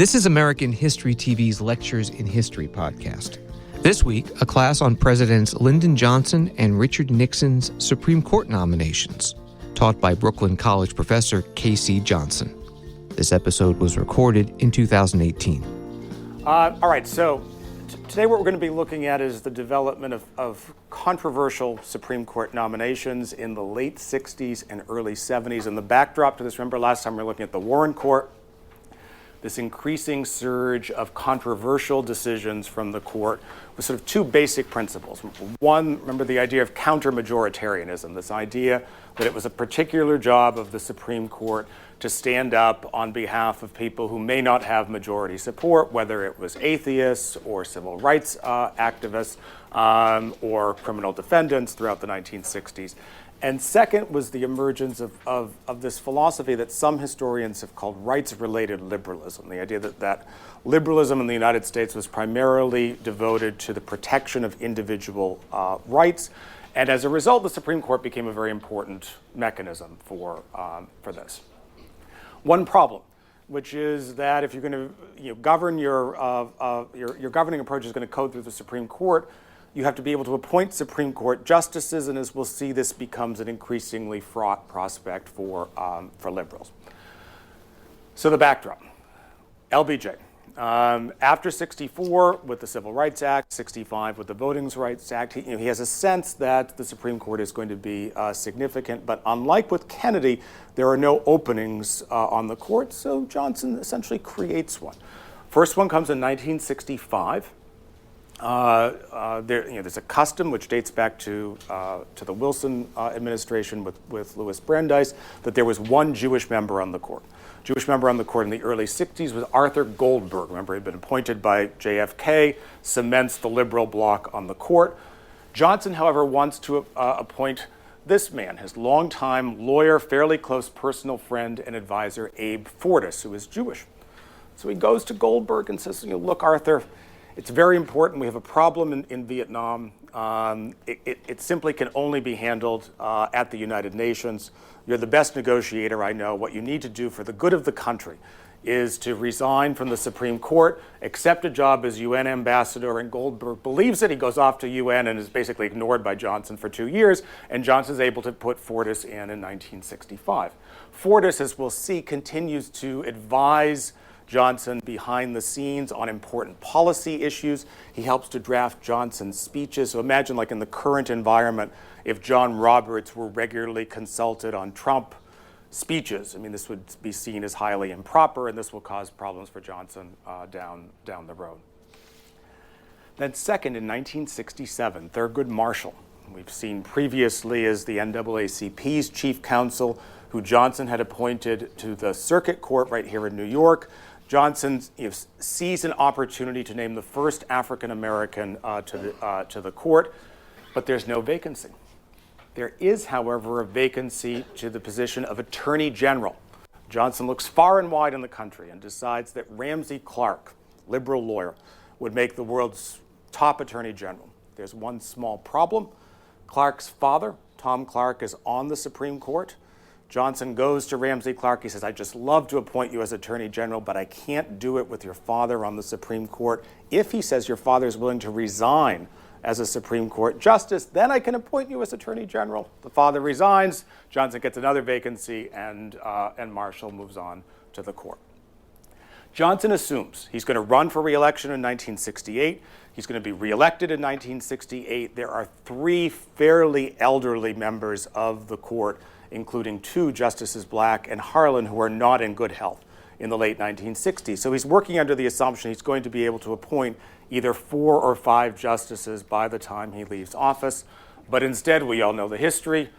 This is American History TV's Lectures in History podcast. This week, a class on Presidents Lyndon Johnson and Richard Nixon's Supreme Court nominations, taught by Brooklyn College professor K.C. Johnson. This episode was recorded in 2018. All right, so today what we're going to be looking at is the development of controversial Supreme Court nominations in the late 60s and early 70s. And the backdrop to this, remember last time we were looking at the Warren Court, this increasing surge of controversial decisions from the court with sort of two basic principles. One, remember the idea of counter-majoritarianism, this idea that it was a particular job of the Supreme Court to stand up on behalf of people who may not have majority support, whether it was atheists or civil rights activists or criminal defendants throughout the 1960s. And second was the emergence of this philosophy that some historians have called rights-related liberalism, the idea that liberalism in the United States was primarily devoted to the protection of individual rights. And as a result, the Supreme Court became a very important mechanism for this. One problem, which is that if you're going to govern your governing approach is going to code through the Supreme Court, you have to be able to appoint Supreme Court justices, and as we'll see, this becomes an increasingly fraught prospect for liberals. So the backdrop, LBJ. After 64, with the Civil Rights Act, 65 with the Voting Rights Act, he has a sense that the Supreme Court is going to be significant, but unlike with Kennedy, there are no openings on the court, so Johnson essentially creates one. First one comes in 1965. There's a custom which dates back to the Wilson administration with Louis Brandeis, that there was one Jewish member on the court. Jewish member on the court in the early 60s was Arthur Goldberg. Remember, he'd been appointed by JFK, cements the liberal bloc on the court. Johnson, however, wants to appoint this man, his longtime lawyer, fairly close personal friend and advisor, Abe Fortas, who is Jewish. So he goes to Goldberg and says, look, Arthur, it's very important. We have a problem in Vietnam. It simply can only be handled at the United Nations. You're the best negotiator I know. What you need to do for the good of the country is to resign from the Supreme Court, accept a job as UN ambassador, and Goldberg believes it. He goes off to UN and is basically ignored by Johnson for 2 years, and Johnson's able to put Fortas in 1965. Fortas, as we'll see, continues to advise Johnson behind the scenes on important policy issues. He helps to draft Johnson's speeches. So imagine, like in the current environment, if John Roberts were regularly consulted on Trump speeches. I mean, this would be seen as highly improper, and this will cause problems for Johnson down the road. Then second, in 1967, Thurgood Marshall, we've seen previously as the NAACP's chief counsel, who Johnson had appointed to the circuit court right here in New York. Johnson sees an opportunity to name the first African American to the court, but there's no vacancy. There is, however, a vacancy to the position of Attorney General. Johnson looks far and wide in the country and decides that Ramsey Clark, liberal lawyer, would make the world's top Attorney General. There's one small problem. Clark's father, Tom Clark, is on the Supreme Court. Johnson goes to Ramsey Clark. He says, I'd just love to appoint you as Attorney General, but I can't do it with your father on the Supreme Court. If, he says, your father is willing to resign as a Supreme Court justice, then I can appoint you as Attorney General. The father resigns. Johnson gets another vacancy, and Marshall moves on to the court. Johnson assumes he's going to run for re-election in 1968. He's going to be re-elected in 1968. There are three fairly elderly members of the court, including two, Justices Black and Harlan, who are not in good health in the late 1960s. So he's working under the assumption he's going to be able to appoint either 4 or 5 justices by the time he leaves office. But instead, we all know the history.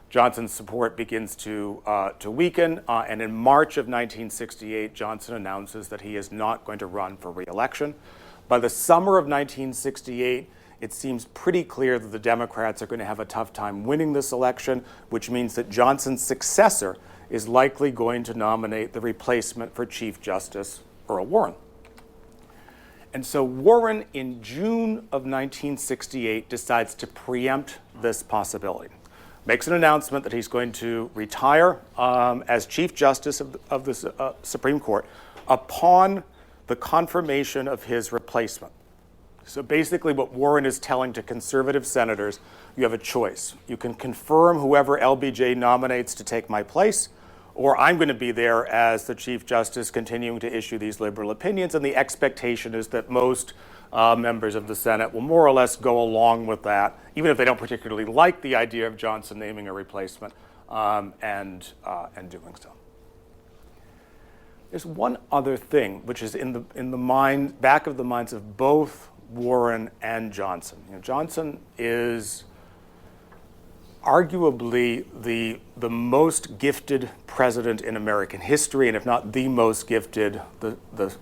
Johnson's support begins to weaken, and in March of 1968, Johnson announces that he is not going to run for re-election. By the summer of 1968, it seems pretty clear that the Democrats are going to have a tough time winning this election, which means that Johnson's successor is likely going to nominate the replacement for Chief Justice Earl Warren. And so Warren, in June of 1968, decides to preempt this possibility. Makes an announcement that he's going to retire as Chief Justice of the Supreme Court upon the confirmation of his replacement. So basically what Warren is telling to conservative senators, you have a choice. You can confirm whoever LBJ nominates to take my place, or I'm going to be there as the Chief Justice continuing to issue these liberal opinions, and the expectation is that most members of the Senate will more or less go along with that, even if they don't particularly like the idea of Johnson naming a replacement and doing so. There's one other thing which is in the back of the minds of both Warren and Johnson. Johnson is arguably the most gifted president in American history, and if not the most gifted, the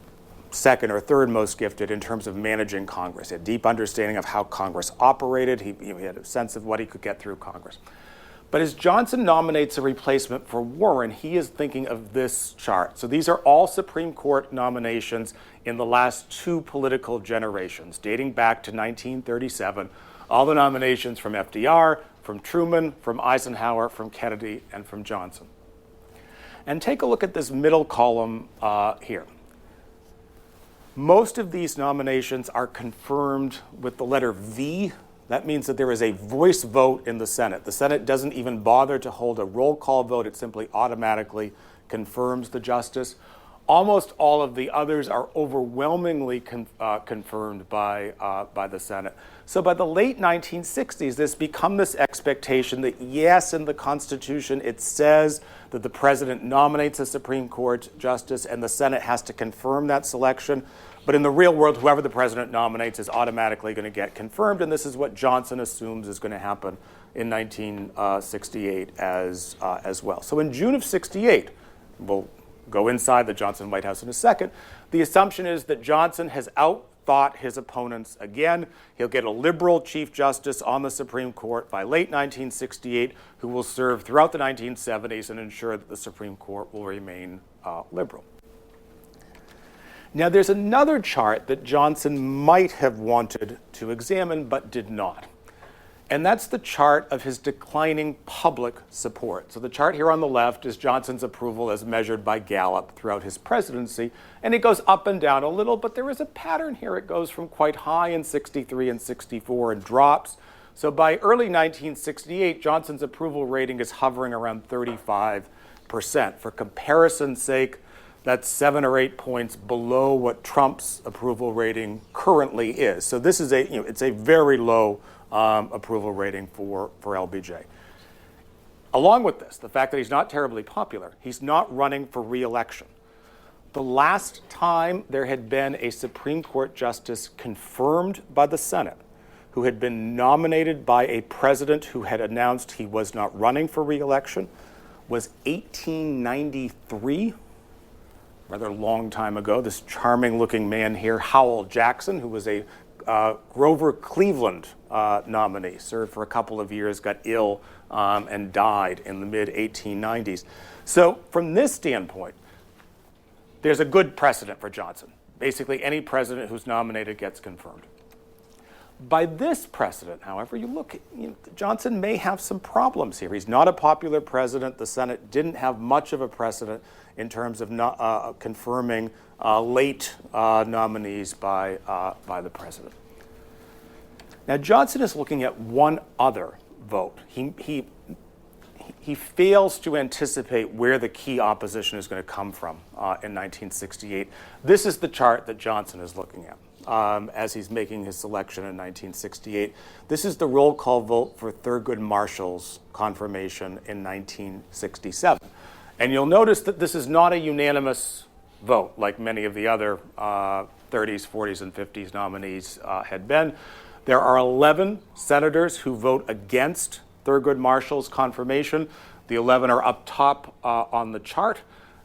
second or third most gifted in terms of managing Congress. He had a deep understanding of how Congress operated. He had a sense of what he could get through Congress. But as Johnson nominates a replacement for Warren, he is thinking of this chart. So these are all Supreme Court nominations in the last two political generations, dating back to 1937. All the nominations from FDR, from Truman, from Eisenhower, from Kennedy, and from Johnson. And take a look at this middle column here. Most of these nominations are confirmed with the letter V. That means that there is a voice vote in the Senate. The Senate doesn't even bother to hold a roll call vote. It simply automatically confirms the justice. Almost all of the others are overwhelmingly confirmed by the Senate. So by the late 1960s, there's become this expectation that, yes, in the Constitution, it says that the president nominates a Supreme Court justice and the Senate has to confirm that selection. But in the real world, whoever the president nominates is automatically going to get confirmed, and this is what Johnson assumes is going to happen in 1968 as well. So in June of 68, we'll go inside the Johnson White House in a second, the assumption is that Johnson has outthought his opponents again. He'll get a liberal Chief Justice on the Supreme Court by late 1968 who will serve throughout the 1970s and ensure that the Supreme Court will remain liberal. Now, there's another chart that Johnson might have wanted to examine but did not. And that's the chart of his declining public support. So the chart here on the left is Johnson's approval as measured by Gallup throughout his presidency. And it goes up and down a little, but there is a pattern here. It goes from quite high in 63 and 64 and drops. So by early 1968, Johnson's approval rating is hovering around 35%. For comparison's sake, that's 7 or 8 points below what Trump's approval rating currently is. So this is it's a very low approval rating for LBJ. Along with this, the fact that he's not terribly popular, he's not running for re-election. The last time there had been a Supreme Court justice confirmed by the Senate who had been nominated by a president who had announced he was not running for re-election was 1893. Rather long time ago. This charming looking man here, Howell Jackson, who was a Grover Cleveland nominee, served for a couple of years, got ill, and died in the mid-1890s. So from this standpoint, there's a good precedent for Johnson. Basically, any president who's nominated gets confirmed. By this precedent, however, Johnson may have some problems here. He's not a popular president. The Senate didn't have much of a precedent in terms of confirming late nominees by the president. Now, Johnson is looking at one other vote. He fails to anticipate where the key opposition is going to come from in 1968. This is the chart that Johnson is looking at as he's making his selection in 1968. This is the roll call vote for Thurgood Marshall's confirmation in 1967. And you'll notice that this is not a unanimous vote like many of the other 30s, 40s, and 50s nominees had been. There are 11 senators who vote against Thurgood Marshall's confirmation. The 11 are up top on the chart.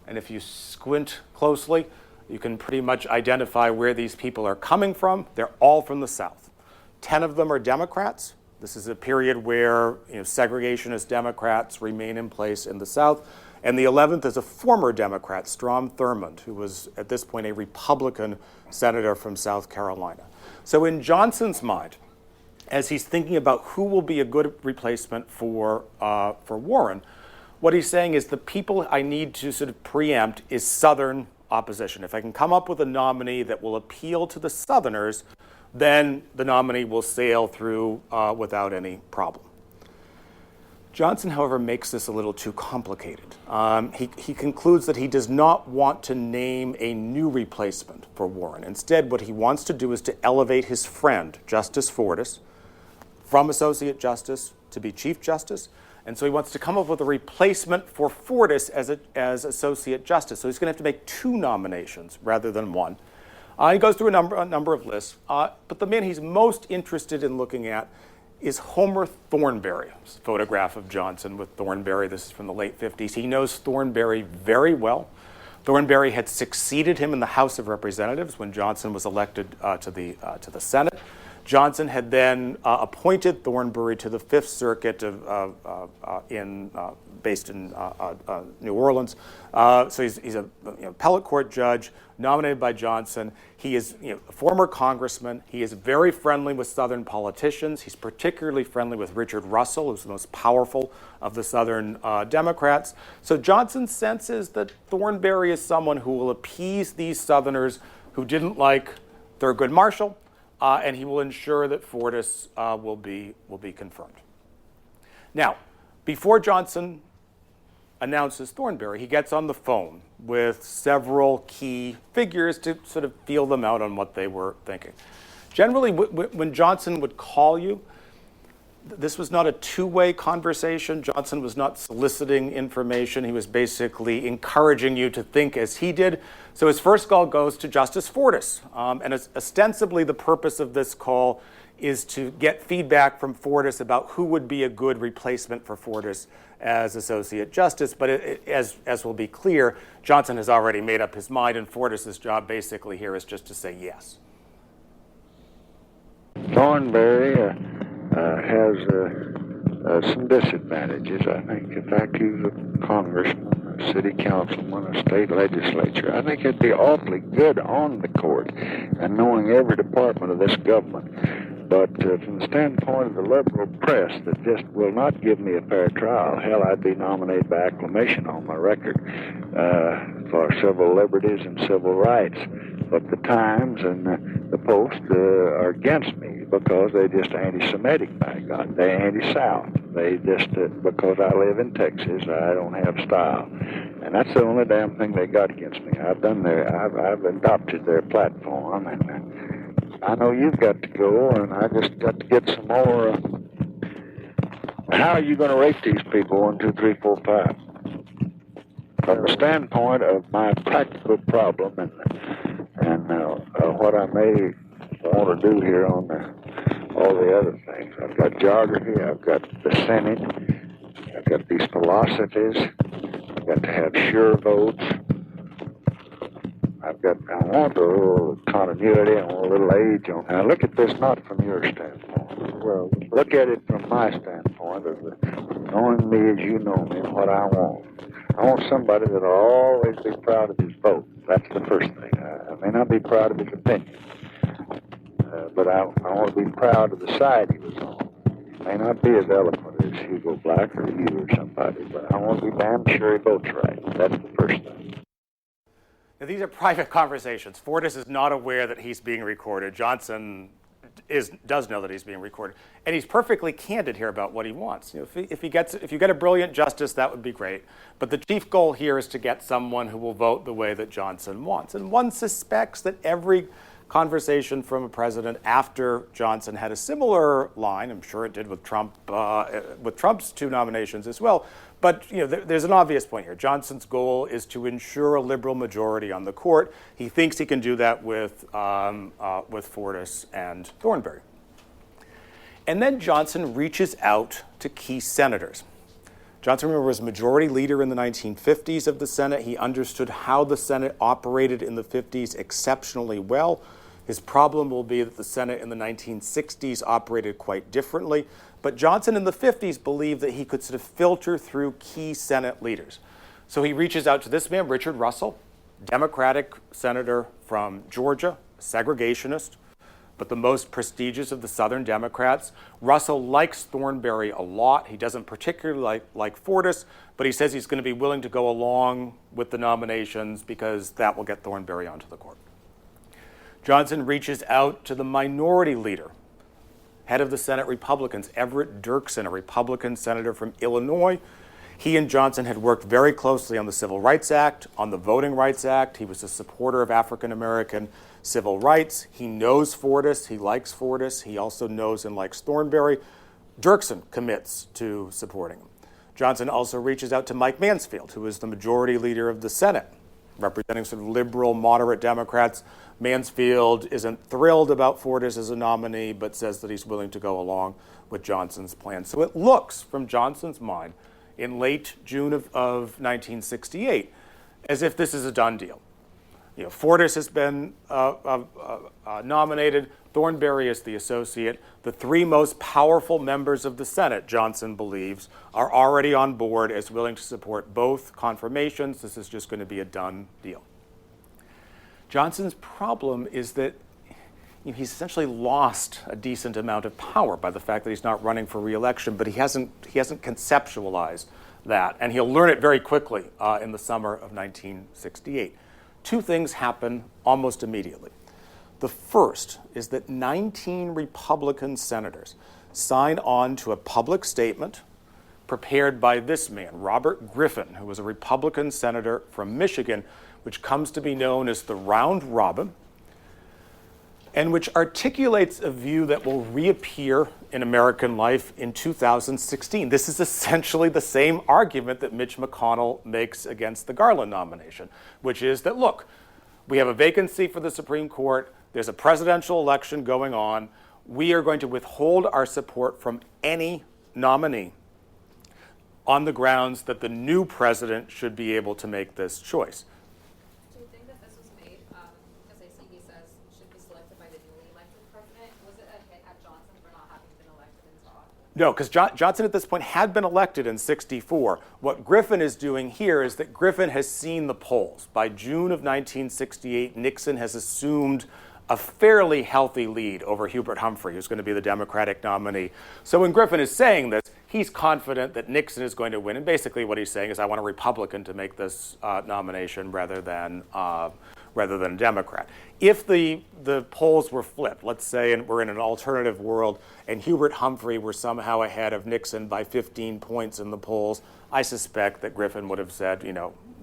And if you squint closely, you can pretty much identify where these people are coming from. They're all from the South. 10 of them are Democrats. This is a period where segregationist Democrats remain in place in the South. And the 11th is a former Democrat, Strom Thurmond, who was at this point a Republican senator from South Carolina. So in Johnson's mind, as he's thinking about who will be a good replacement for Warren, what he's saying is the people I need to sort of preempt is Southern opposition. If I can come up with a nominee that will appeal to the Southerners, then the nominee will sail through without any problem. Johnson, however, makes this a little too complicated. He concludes that he does not want to name a new replacement for Warren. Instead, what he wants to do is to elevate his friend, Justice Fortas, from Associate Justice to be Chief Justice. And so he wants to come up with a replacement for Fortas as Associate Justice. So he's going to have to make 2 nominations rather than 1. He goes through a number of lists. But the man he's most interested in looking at is Homer Thornberry's photograph of Johnson with Thornberry. This is from the late 50s. He knows Thornberry very well. Thornberry had succeeded him in the House of Representatives when Johnson was elected to the Senate. Johnson had then appointed Thornberry to the Fifth Circuit based in New Orleans. So he's a appellate court judge nominated by Johnson. He is a former congressman. He is very friendly with Southern politicians. He's particularly friendly with Richard Russell, who's the most powerful of the Southern Democrats. So Johnson's sense is that Thornberry is someone who will appease these Southerners who didn't like Thurgood Marshall, and he will ensure that Fortas will be confirmed. Now, before Johnson announces Thornberry, he gets on the phone with several key figures to sort of feel them out on what they were thinking. Generally, when Johnson would call you, this was not a two-way conversation. Johnson was not soliciting information. He was basically encouraging you to think as he did. So his first call goes to Justice Fortas. And ostensibly the purpose of this call is to get feedback from Fortas about who would be a good replacement for Fortas as Associate Justice. But as will be clear, Johnson has already made up his mind, and Fortas's job basically here is just to say yes. Thornberry has some disadvantages. I think in fact he's a congressman, a city councilman, a state legislature. I think it'd be awfully good on the court and knowing every department of this government. But from the standpoint of the liberal press that just will not give me a fair trial, hell, I'd be nominated by acclamation on my record for civil liberties and civil rights. But the Times and the Post are against me because they're just anti-Semitic, by God. They're anti-South. They just, because I live in Texas, I don't have style. And that's the only damn thing they got against me. I've adopted their platform, and I know you've got to go, and I just got to get some more. How are you going to rate these people? 1, 2, 3, 4, 5. From the standpoint of my practical problem and what I may want to do here on all the other things. I've got geography, I've got the Senate, I've got these philosophies, I've got to have sure votes. I want a little continuity, I want a little age on. Now look at this not from your standpoint. Well, look at it from my standpoint of knowing me as you know me and what I want. I want somebody that'll always be proud of his vote. That's the first thing. I may not be proud of his opinion, but I want to be proud of the side he was on. May not be as eloquent as Hugo Black or you or somebody, but I want to be damn sure he votes right. That's the first thing. Now, these are private conversations. Fortas is not aware that he's being recorded. Johnson does know that he's being recorded, and he's perfectly candid here about what he wants. If you get a brilliant justice, that would be great. But the chief goal here is to get someone who will vote the way that Johnson wants. And one suspects that every conversation from a president after Johnson had a similar line. I'm sure it did with Trump, with Trump's 2 nominations as well. But there's an obvious point here. Johnson's goal is to ensure a liberal majority on the court. He thinks he can do that with Fortas and Thornberry. And then Johnson reaches out to key senators. Johnson, remember, was majority leader in the 1950s of the Senate. He understood how the Senate operated in the 50s exceptionally well. His problem will be that the Senate in the 1960s operated quite differently. But Johnson in the 50s believed that he could sort of filter through key Senate leaders. So he reaches out to this man, Richard Russell, Democratic senator from Georgia, segregationist, but the most prestigious of the Southern Democrats. Russell likes Thornberry a lot. He doesn't particularly like Fortas, but he says he's going to be willing to go along with the nominations because that will get Thornberry onto the court. Johnson reaches out to the minority leader, head of the Senate Republicans, Everett Dirksen, a Republican senator from Illinois. He and Johnson had worked very closely on the Civil Rights Act, on the Voting Rights Act. He was a supporter of African American civil rights. He knows Fortas. He likes Fortas. He also knows and likes Thornberry. Dirksen commits to supporting him. Johnson also reaches out to Mike Mansfield, who is the majority leader of the Senate, representing sort of liberal, moderate Democrats. Mansfield isn't thrilled about Fortas as a nominee, but says that he's willing to go along with Johnson's plan. So it looks, from Johnson's mind, in late June of 1968, as if this is a done deal. You know, Fortas has been nominated. Thornberry is the associate. The three most powerful members of the Senate, Johnson believes, are already on board as willing to support both confirmations. This is just going to be a done deal. Johnson's problem is that he's essentially lost a decent amount of power by the fact that he's not running for re-election, but he hasn't conceptualized that, and he'll learn it very quickly in the summer of 1968. Two things happen almost immediately. The first is that 19 Republican senators sign on to a public statement prepared by this man, Robert Griffin, who was a Republican senator from Michigan, which comes to be known as the Round Robin, and which articulates a view that will reappear in American life in 2016. This is essentially the same argument that Mitch McConnell makes against the Garland nomination, which is that, look, we have a vacancy for the Supreme Court, there's a presidential election going on, we are going to withhold our support from any nominee on the grounds that the new president should be able to make this choice. Do you think that this was made, because I see he says should be selected by the newly elected president? Was it a hit at Johnson for not having been elected into office? No, because Johnson at this point had been elected in '64. What Griffin is doing here is that Griffin has seen the polls. By June of 1968, Nixon has assumed a fairly healthy lead over Hubert Humphrey, who's going to be the Democratic nominee. So when Griffin is saying this, he's confident that Nixon is going to win. And basically what he's saying is, I want a Republican to make this nomination rather than a Democrat. If the polls were flipped, let's say we're in an alternative world, and Hubert Humphrey were somehow ahead of Nixon by 15 points in the polls, I suspect that Griffin would have said,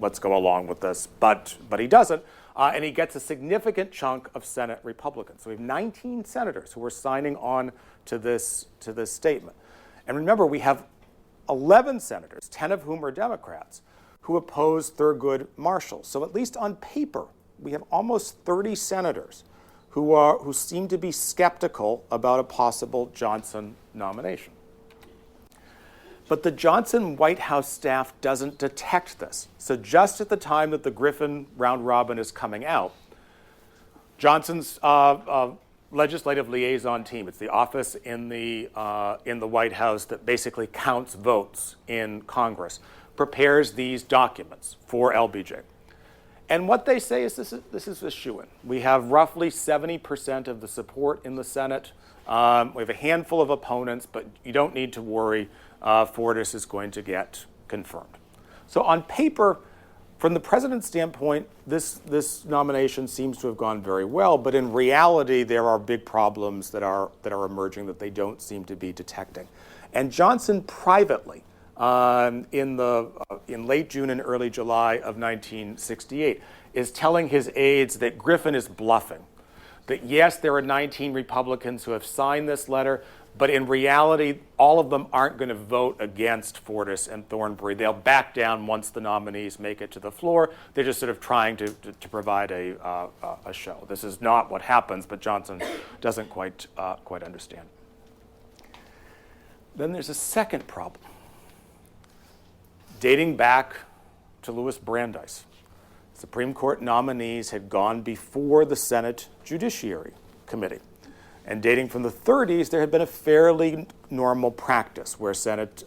let's go along with this. But he doesn't. And he gets a significant chunk of Senate Republicans. So we have 19 senators who are signing on to this statement. And remember, we have 11 senators, 10 of whom are Democrats, who oppose Thurgood Marshall. So at least on paper, we have almost 30 senators who seem to be skeptical about a possible Johnson nomination. But the Johnson White House staff doesn't detect this. So just at the time that the Griffin round robin is coming out, Johnson's legislative liaison team, it's the office in the White House that basically counts votes in Congress, prepares these documents for LBJ. And what they say is this is a shoo-in. We have roughly 70% of the support in the Senate. We have a handful of opponents, but you don't need to worry. Fortas is going to get confirmed. So on paper, from the president's standpoint, this nomination seems to have gone very well, but in reality, there are big problems that are emerging that they don't seem to be detecting. And Johnson privately, in late June and early July of 1968, is telling his aides that Griffin is bluffing. That yes, there are 19 Republicans who have signed this letter, but in reality, all of them aren't going to vote against Fortas and Thornberry. They'll back down once the nominees make it to the floor. They're just sort of trying to provide a show. This is not what happens, but Johnson doesn't quite understand. Then there's a second problem, dating back to Louis Brandeis. Supreme Court nominees had gone before the Senate Judiciary Committee. And dating from the 30s, there had been a fairly normal practice where Supreme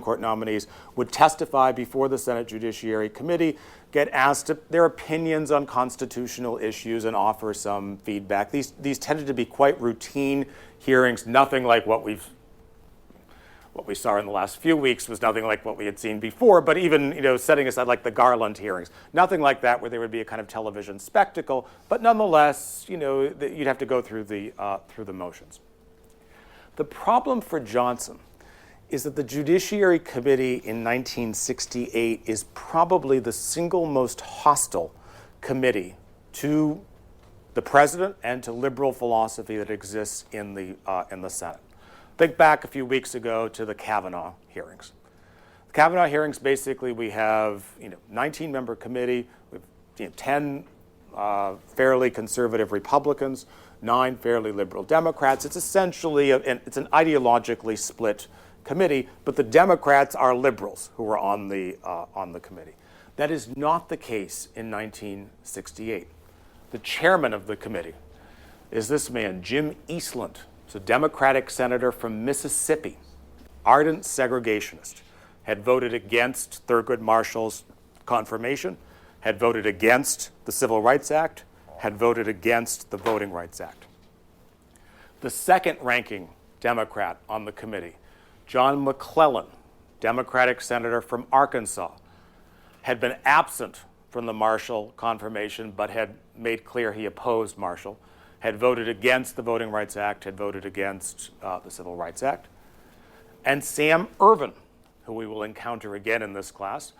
Court nominees would testify before the Senate Judiciary Committee, get asked their opinions on constitutional issues, and offer some feedback. These tended to be quite routine hearings, nothing like what we saw in the last few weeks was nothing like what we had seen before, but even, setting aside like the Garland hearings, nothing like that where there would be a kind of television spectacle, but nonetheless, you'd have to go through the motions. The problem for Johnson is that the Judiciary Committee in 1968 is probably the single most hostile committee to the president and to liberal philosophy that exists in the Senate. Think back a few weeks ago to the Kavanaugh hearings. The Kavanaugh hearings, basically, we have 19-member committee with 10 fairly conservative Republicans, 9 fairly liberal Democrats. It's essentially it's an ideologically split committee, but the Democrats are liberals who are on the committee. That is not the case in 1968. The chairman of the committee is this man, Jim Eastland. He's a Democratic senator from Mississippi, ardent segregationist, had voted against Thurgood Marshall's confirmation, had voted against the Civil Rights Act, had voted against the Voting Rights Act. The second-ranking Democrat on the committee, John McClellan, Democratic senator from Arkansas, had been absent from the Marshall confirmation but had made clear he opposed Marshall, had voted against the Voting Rights Act, had voted against the Civil Rights Act. And Sam Ervin, who we will encounter again in this class,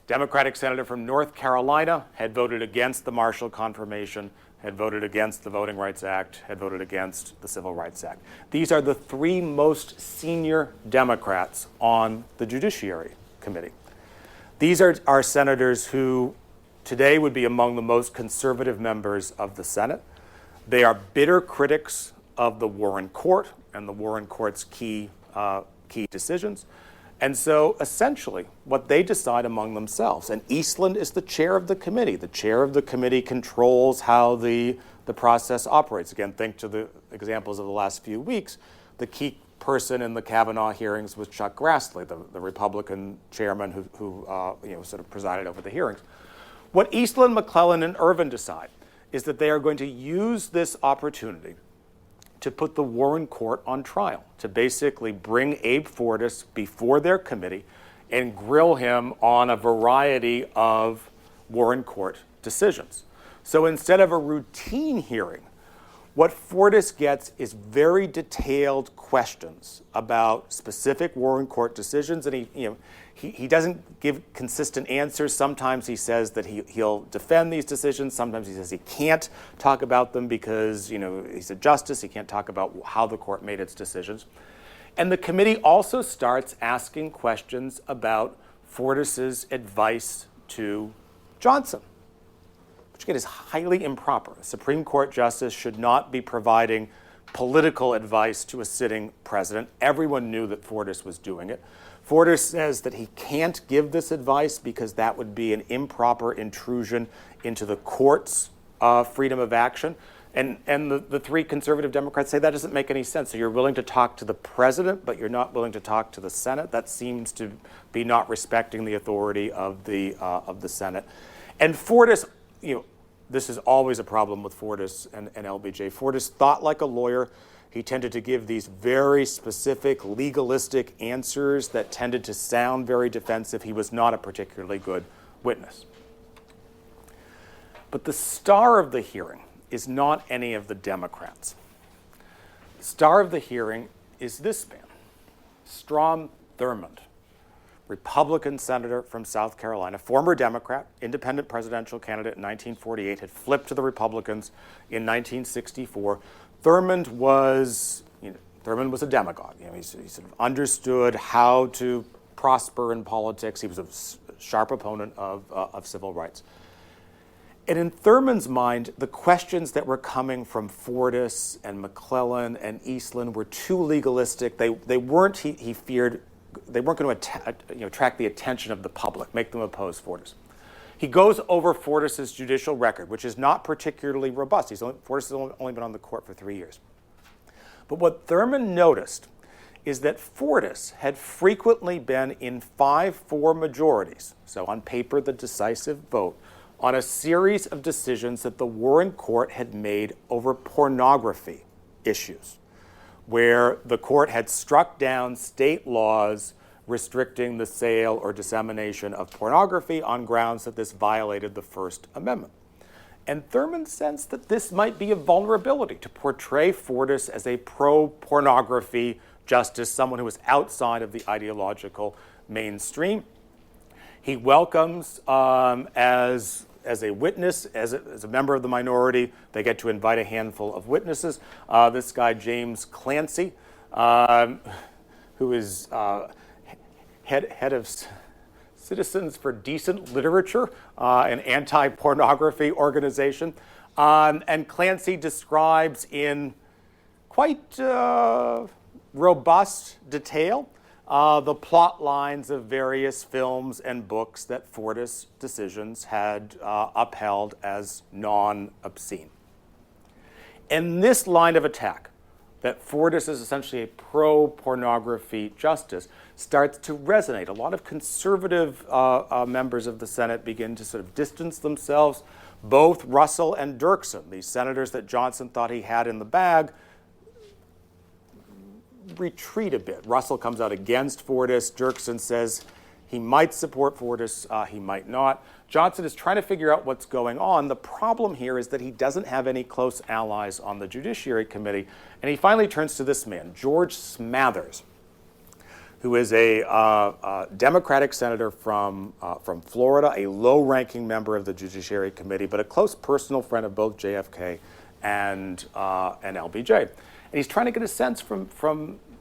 Democratic senator from North Carolina, had voted against the Marshall confirmation, had voted against the Voting Rights Act, had voted against the Civil Rights Act. These are the 3 most senior Democrats on the Judiciary Committee. These are senators who today would be among the most conservative members of the Senate. They are bitter critics of the Warren Court and the Warren Court's key decisions. And so essentially what they decide among themselves, and Eastland is the chair of the committee. The chair of the committee controls how the process operates. Again, think to the examples of the last few weeks. The key person in the Kavanaugh hearings was Chuck Grassley, the Republican chairman who sort of presided over the hearings. What Eastland, McClellan, and Ervin decide is that they are going to use this opportunity to put the Warren Court on trial, to basically bring Abe Fortas before their committee and grill him on a variety of Warren Court decisions. So instead of a routine hearing, what Fortas gets is very detailed questions about specific Warren Court decisions, and he doesn't give consistent answers. Sometimes he says that he'll defend these decisions. Sometimes he says he can't talk about them because he's a justice. He can't talk about how the court made its decisions. And the committee also starts asking questions about Fortas's advice to Johnson, which again is highly improper. A Supreme Court justice should not be providing political advice to a sitting president. Everyone knew that Fortas was doing it. Fortas says that he can't give this advice because that would be an improper intrusion into the court's freedom of action. And the 3 conservative Democrats say that doesn't make any sense. So you're willing to talk to the president, but you're not willing to talk to the Senate. That seems to be not respecting the authority of the Senate. And Fortas, this is always a problem with Fortas and LBJ. Fortas thought like a lawyer. He tended to give these very specific, legalistic answers that tended to sound very defensive. He was not a particularly good witness. But the star of the hearing is not any of the Democrats. The star of the hearing is this man, Strom Thurmond, Republican senator from South Carolina, former Democrat, independent presidential candidate in 1948, had flipped to the Republicans in 1964. Thurmond was a demagogue. He sort of understood how to prosper in politics. He was a sharp opponent of civil rights. And in Thurmond's mind, the questions that were coming from Fortas and McClellan and Eastland were too legalistic. They weren't, he feared, they weren't going to attract the attention of the public, make them oppose Fortas. He goes over Fortas's judicial record, which is not particularly robust. Fortas has only been on the court for 3 years. But what Thurman noticed is that Fortas had frequently been in 5-4 majorities, so on paper the decisive vote, on a series of decisions that the Warren Court had made over pornography issues, where the court had struck down state laws restricting the sale or dissemination of pornography on grounds that this violated the First Amendment. And Thurman sensed that this might be a vulnerability to portray Fortas as a pro-pornography justice, someone who was outside of the ideological mainstream. He welcomes, as a witness, as a member of the minority, they get to invite a handful of witnesses. This guy, James Clancy, who is head of Citizens for Decent Literature, an anti-pornography organization. And Clancy describes in quite robust detail the plot lines of various films and books that Fortas decisions had upheld as non-obscene. And this line of attack, that Fortas is essentially a pro-pornography justice, starts to resonate. A lot of conservative members of the Senate begin to sort of distance themselves. Both Russell and Dirksen, these senators that Johnson thought he had in the bag, retreat a bit. Russell comes out against Fortas. Dirksen says he might support Fortas, he might not. Johnson is trying to figure out what's going on. The problem here is that he doesn't have any close allies on the Judiciary Committee, and he finally turns to this man, George Smathers, who is a Democratic senator from Florida, a low-ranking member of the Judiciary Committee, but a close personal friend of both JFK and LBJ. And he's trying to get a sense from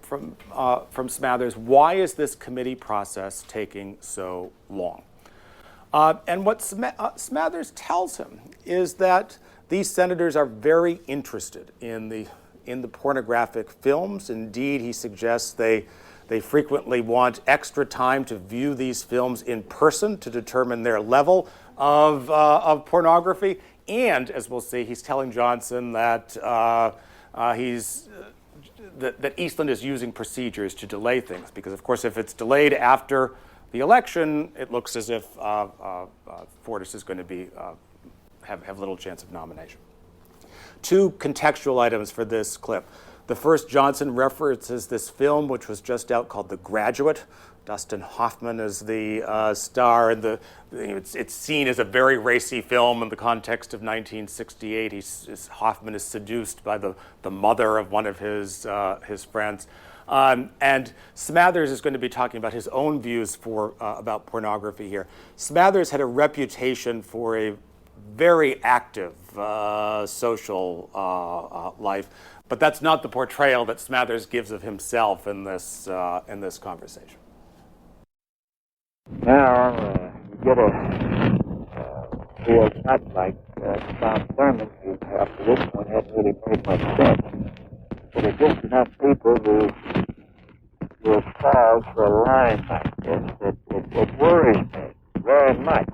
Smathers, why is this committee process taking so long? And what Smathers tells him is that these senators are very interested in the pornographic films. Indeed, he suggests they frequently want extra time to view these films in person to determine their level of pornography. And, as we'll see, he's telling Johnson that that Eastland is using procedures to delay things, because, of course, if it's delayed after the election, it looks as if Fortas is going to have little chance of nomination. Two contextual items for this clip. The first, Johnson references this film, which was just out, called The Graduate. Dustin Hoffman is the star, and it's seen as a very racy film in the context of 1968. Hoffman is seduced by the mother of one of his friends. And Smathers is going to be talking about his own views about pornography here. Smathers had a reputation for a very active social life, but that's not the portrayal that Smathers gives of himself in this conversation. Now, you get a real shot like Tom Thurman, who after this one hadn't really made much sense. But there's just enough people who will fall for a line like this that worries me very much.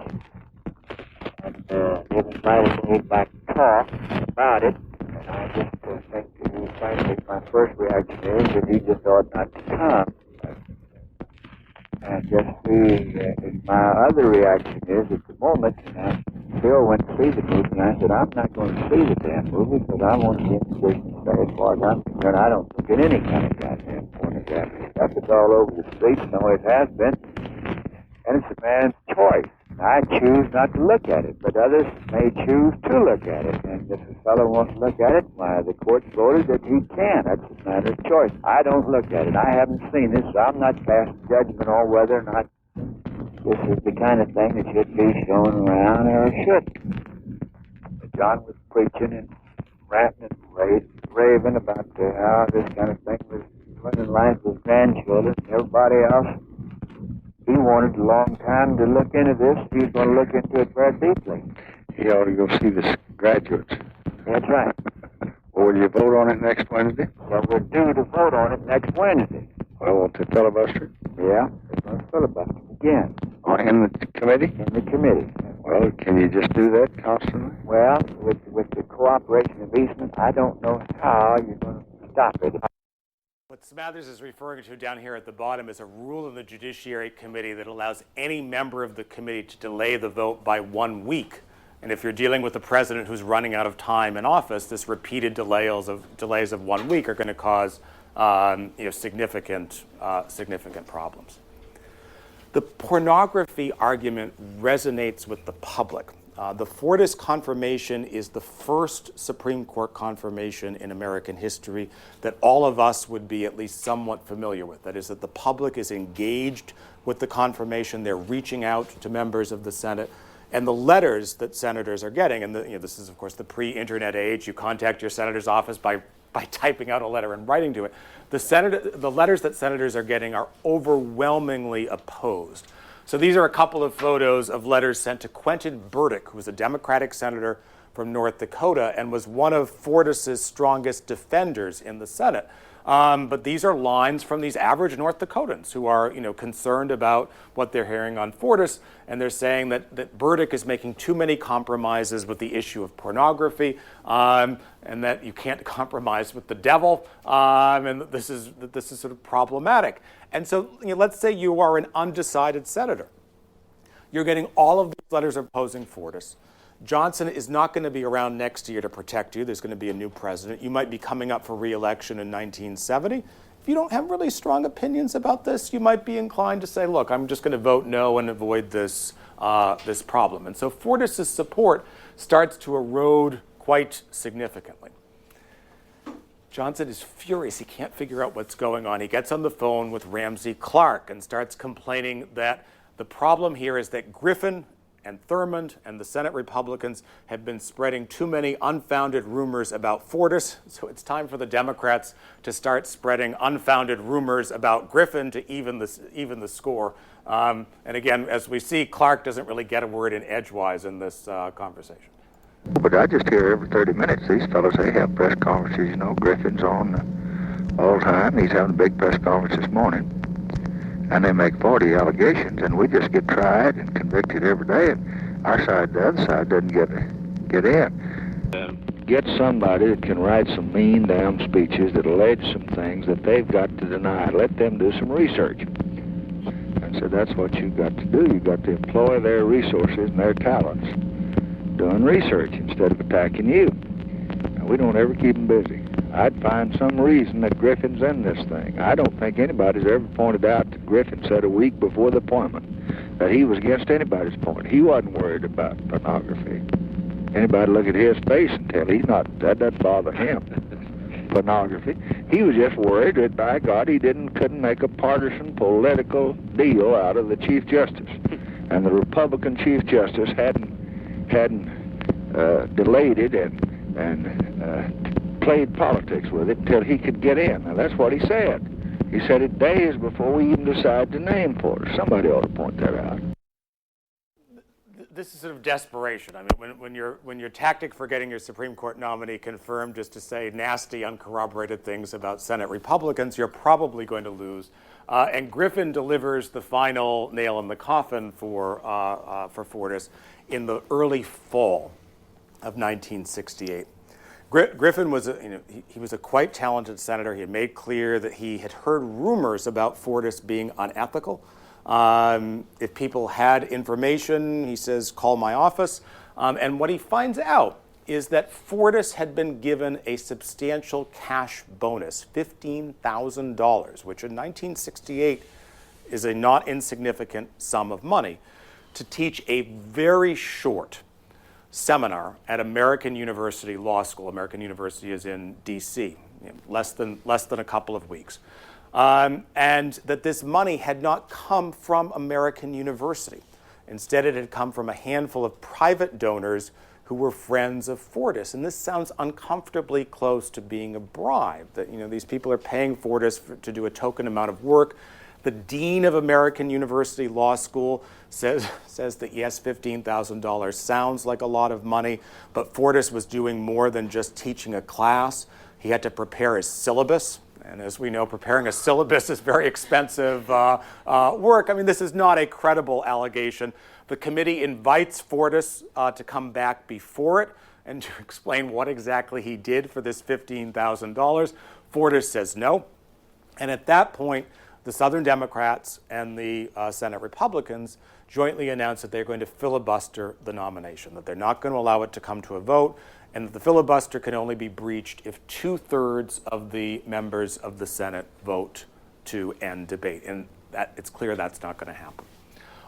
And it invited me back to talk about it, and I just think that he finally, my first reaction is that he just ought not to come. And my other reaction is, at the moment, Bill went to see the movie, and I said, I'm not going to see the damn movie because I want to see the business. As far as I'm concerned, I don't look at any kind of goddamn pornography stuff. It's all over the streets, and always has been. And it's a man's choice. I choose not to look at it, but others may choose to look at it. And if a fellow wants to look at it, the court's voted that he can. That's a matter of choice. I don't look at it. I haven't seen this, so I'm not casting judgment on whether or not this is the kind of thing that should be shown around or shouldn't. John was preaching and ranting and raving about how this kind of thing was running life with grandchildren and everybody else. He wanted a long time to look into this. He was going to look into it very deeply. He ought to go see the graduates. That's right. Well, will you vote on it next Wednesday? Well, we're due to vote on it next Wednesday. Well, want to filibuster? Yeah, we're going to filibuster again. In the committee? In the committee. Well, can you just do that constantly? Well, with the cooperation of Eastman, I don't know how you're going to stop it. What Smathers is referring to down here at the bottom is a rule in the Judiciary Committee that allows any member of the committee to delay the vote by 1 week. And if you're dealing with a president who's running out of time in office, this repeated delays of 1 week are going to cause significant problems. The pornography argument resonates with the public. The Fortas confirmation is the first Supreme Court confirmation in American history that all of us would be at least somewhat familiar with. That is, that the public is engaged with the confirmation. They're reaching out to members of the Senate. And the letters that senators are getting, and this is, of course, the pre-internet age. You contact your senator's office by typing out a letter and writing to it. The letters that senators are getting are overwhelmingly opposed. So these are a couple of photos of letters sent to Quentin Burdick, who was a Democratic senator from North Dakota and was one of Fortas's strongest defenders in the Senate. But these are lines from these average North Dakotans who are, concerned about what they're hearing on Fortas, and they're saying that Burdick is making too many compromises with the issue of pornography, and that you can't compromise with the devil, and that this is sort of problematic. And so, let's say you are an undecided senator. You're getting all of these letters opposing Fortas. Johnson is not going to be around next year to protect you. There's going to be a new president. You might be coming up for re-election in 1970. If you don't have really strong opinions about this, you might be inclined to say, look, I'm just going to vote no and avoid this problem. And so Fortas's support starts to erode quite significantly. Johnson is furious. He can't figure out what's going on. He gets on the phone with Ramsey Clark and starts complaining that the problem here is that Griffin and Thurmond and the Senate Republicans have been spreading too many unfounded rumors about Fortas. So it's time for the Democrats to start spreading unfounded rumors about Griffin to even the score. And again, as we see, Clark doesn't really get a word in edgewise in this conversation. But I just hear every 30 minutes these fellows, they have press conferences. Griffin's on all the time. He's having a big press conference this morning. And they make 40 allegations, and we just get tried and convicted every day, and our side, the other side, doesn't get in. Get somebody that can write some mean damn speeches that allege some things that they've got to deny. Let them do some research. And so that's what you've got to do. You've got to employ their resources and their talents doing research instead of attacking you. Now, we don't ever keep them busy. I'd find some reason that Griffin's in this thing. I don't think anybody's ever pointed out that Griffin said a week before the appointment that he was against anybody's point. He wasn't worried about pornography. Anybody look at his face and tell he's not, that doesn't bother him. Pornography. He was just worried that, by God, he couldn't make a partisan political deal out of the Chief Justice. And the Republican Chief Justice hadn't delayed it and played politics with it until he could get in. Now, that's what he said. He said it days before we even decided to name for it. Somebody ought to point that out. This is sort of desperation. I mean, when your tactic for getting your Supreme Court nominee confirmed is to say nasty, uncorroborated things about Senate Republicans, you're probably going to lose. And Griffin delivers the final nail in the coffin for Fortas in the early fall of 1968. Griffin was he was a quite talented senator. He had made clear that he had heard rumors about Fortas being unethical. If people had information, he says, call my office. And what he finds out is that Fortas had been given a substantial cash bonus, $15,000, which in 1968 is a not insignificant sum of money, to teach a very short seminar at American University Law School. American University is in D.C., less than a couple of weeks. And that this money had not come from American University. Instead, it had come from a handful of private donors who were friends of Fortas. And this sounds uncomfortably close to being a bribe, that these people are paying Fortas to do a token amount of work. The dean of American University Law School says that, yes, $15,000 sounds like a lot of money, but Fortas was doing more than just teaching a class. He had to prepare his syllabus. And as we know, preparing a syllabus is very expensive work. I mean, this is not a credible allegation, The committee invites Fortas to come back before it and to explain what exactly he did for this $15,000. Fortas says no. And at that point, the Southern Democrats and the Senate Republicans jointly announced that they're going to filibuster the nomination, that they're not going to allow it to come to a vote, and that the filibuster can only be breached if 2/3 of the members of the Senate vote to end debate. And it's clear that's not going to happen.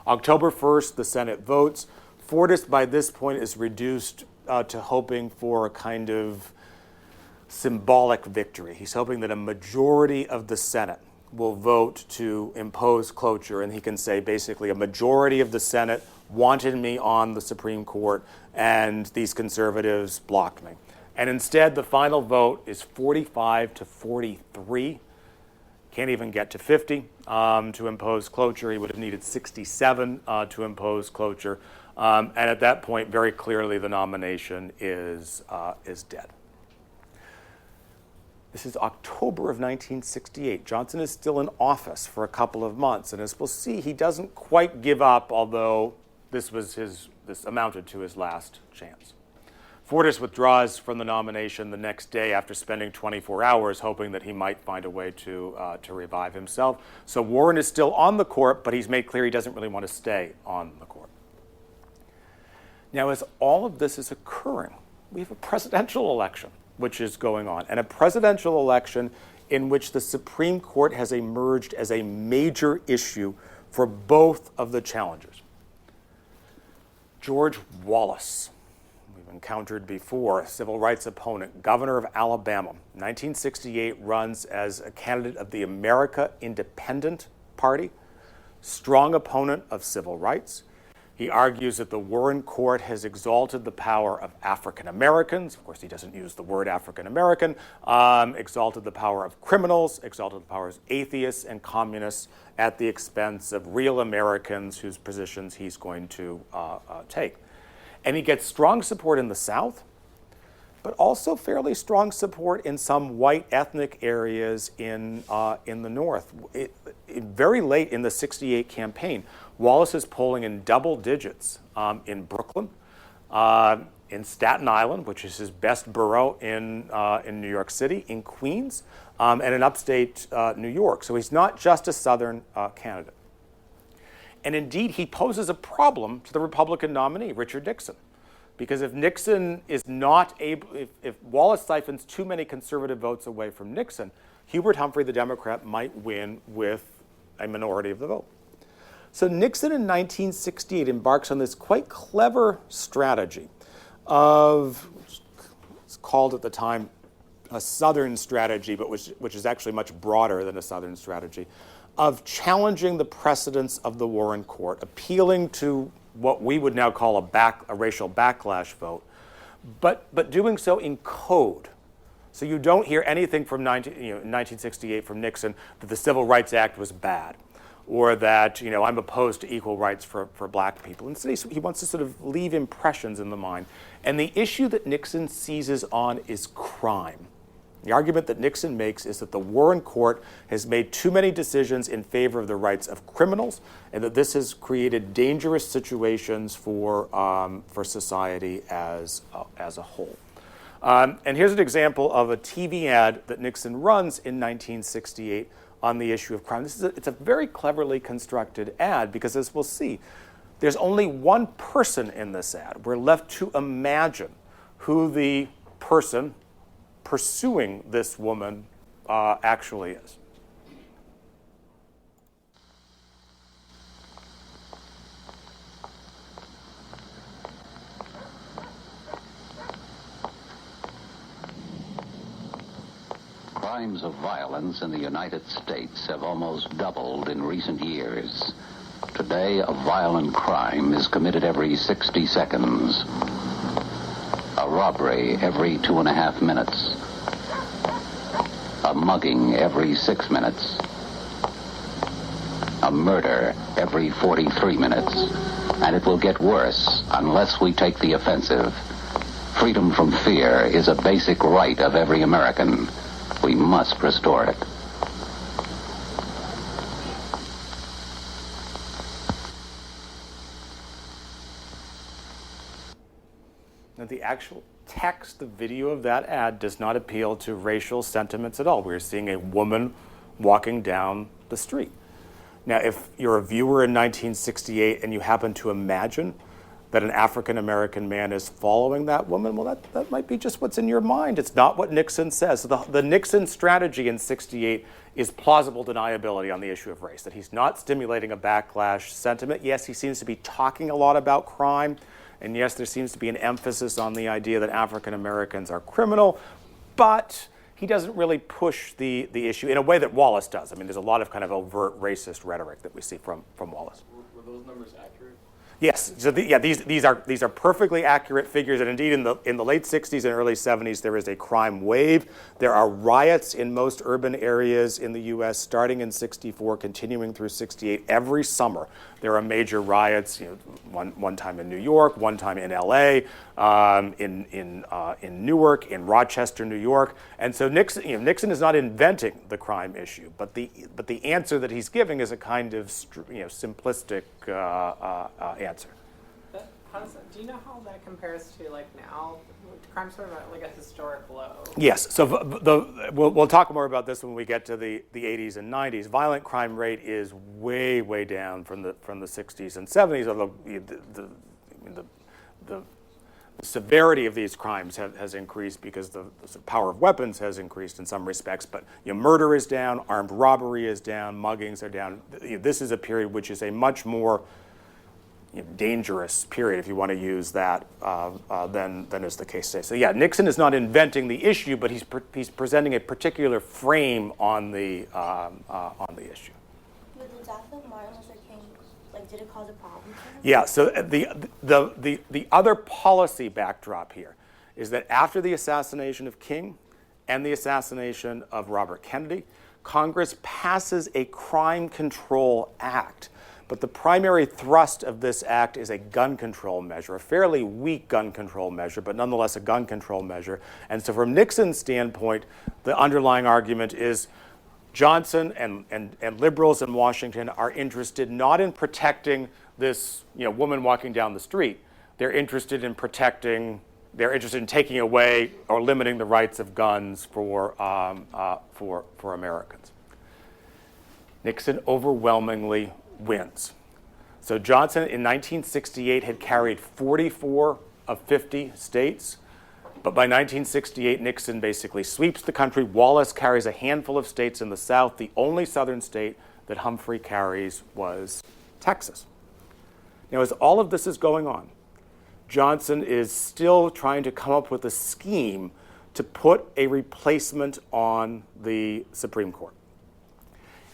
October 1st, the Senate votes. Fortas, by this point, is reduced to hoping for a kind of symbolic victory. He's hoping that a majority of the Senate will vote to impose cloture, and he can say basically a majority of the Senate wanted me on the Supreme Court, and these conservatives blocked me. And instead, the final vote is 45 to 43. Can't even get to 50 to impose cloture. He would have needed 67 to impose cloture. And at that point, very clearly, the nomination is dead. This is October of 1968. Johnson is still in office for a couple of months. And as we'll see, he doesn't quite give up, although this amounted to his last chance. Fortas withdraws from the nomination the next day after spending 24 hours hoping that he might find a way to revive himself. So Warren is still on the court, but he's made clear he doesn't really want to stay on the court. Now, as all of this is occurring, we have a presidential election which is going on, and a presidential election in which the Supreme Court has emerged as a major issue for both of the challengers. George Wallace, we've encountered before, a civil rights opponent, governor of Alabama, 1968 runs as a candidate of the America Independent Party, strong opponent of civil rights. He argues that the Warren Court has exalted the power of African Americans. Of course, he doesn't use the word African American. Exalted the power of criminals, exalted the power of atheists and communists at the expense of real Americans whose positions he's going to take. And he gets strong support in the South, but also fairly strong support in some white ethnic areas in the North. Very late in the 68 campaign, Wallace is polling in double digits in Brooklyn, in Staten Island, which is his best borough in New York City, in Queens, and in upstate New York. So he's not just a Southern candidate. And indeed, he poses a problem to the Republican nominee, Richard Nixon. Because if Nixon is not able, if Wallace siphons too many conservative votes away from Nixon, Hubert Humphrey, the Democrat, might win with a minority of the vote. So Nixon in 1968 embarks on this quite clever strategy of, it's called at the time a Southern strategy, but which is actually much broader than a Southern strategy, of challenging the precedents of the Warren Court, appealing to what we would now call a racial backlash vote, but doing so in code. So you don't hear anything from 1968 from Nixon that the Civil Rights Act was bad, or that I'm opposed to equal rights for black people. Instead, he wants to sort of leave impressions in the mind. And the issue that Nixon seizes on is crime. The argument that Nixon makes is that the Warren Court has made too many decisions in favor of the rights of criminals, and that this has created dangerous situations for society as a whole. And here's an example of a TV ad that Nixon runs in 1968 on the issue of crime. It's a very cleverly constructed ad because, as we'll see, there's only one person in this ad. We're left to imagine who the person pursuing this woman actually is. Crimes of violence in the United States have almost doubled in recent years. Today, a violent crime is committed every 60 seconds. A robbery every 2.5 minutes. A mugging every 6 minutes. A murder every 43 minutes. And it will get worse unless we take the offensive. Freedom from fear is a basic right of every American. We must restore it. that the actual text, the video of that ad, does not appeal to racial sentiments at all. We're seeing a woman walking down the street. Now, if you're a viewer in 1968 and you happen to imagine that an African-American man is following that woman, well, that might be just what's in your mind. It's not what Nixon says. So the Nixon strategy in 68 is plausible deniability on the issue of race, that he's not stimulating a backlash sentiment. Yes, he seems to be talking a lot about crime, and yes, there seems to be an emphasis on the idea that African-Americans are criminal, but he doesn't really push the issue in a way that Wallace does. I mean, there's a lot of kind of overt racist rhetoric that we see from Wallace. Were those numbers accurate? Yes, so these are perfectly accurate figures, and indeed in the late 60s and early 70s there is a crime wave. There are riots in most urban areas in the U.S. starting in 64, continuing through 68. Every summer there are major riots. One time in New York, one time in L.A., in Newark, in Rochester, New York, and so Nixon is not inventing the crime issue, but the answer that he's giving is a kind of simplistic answer. Do you know how that compares to like now? Crime's sort of like a historic low. Yes, so we'll talk more about this when we get to the 80s and 90s. Violent crime rate is way down from the 60s and 70s, although the severity of these crimes has increased because the power of weapons has increased in some respects. But murder is down, armed robbery is down, muggings are down. This is a period which is a much more dangerous period, if you want to use that, than is the case today. So yeah, Nixon is not inventing the issue, but he's presenting a particular frame on the issue. With the death of Martin Luther King, did it cause a problem for him? Yeah. So the other policy backdrop here is that after the assassination of King and the assassination of Robert Kennedy, Congress passes a crime control act. But the primary thrust of this act is a gun control measure, a fairly weak gun control measure, but nonetheless a gun control measure. And so from Nixon's standpoint, the underlying argument is Johnson and liberals in Washington are interested not in protecting this woman walking down the street. They're interested in taking away or limiting the rights of guns for Americans. Nixon overwhelmingly wins. So Johnson in 1968 had carried 44 of 50 states, but by 1968 Nixon basically sweeps the country. Wallace carries a handful of states in the South. The only southern state that Humphrey carries was Texas. Now, as all of this is going on, Johnson is still trying to come up with a scheme to put a replacement on the Supreme Court.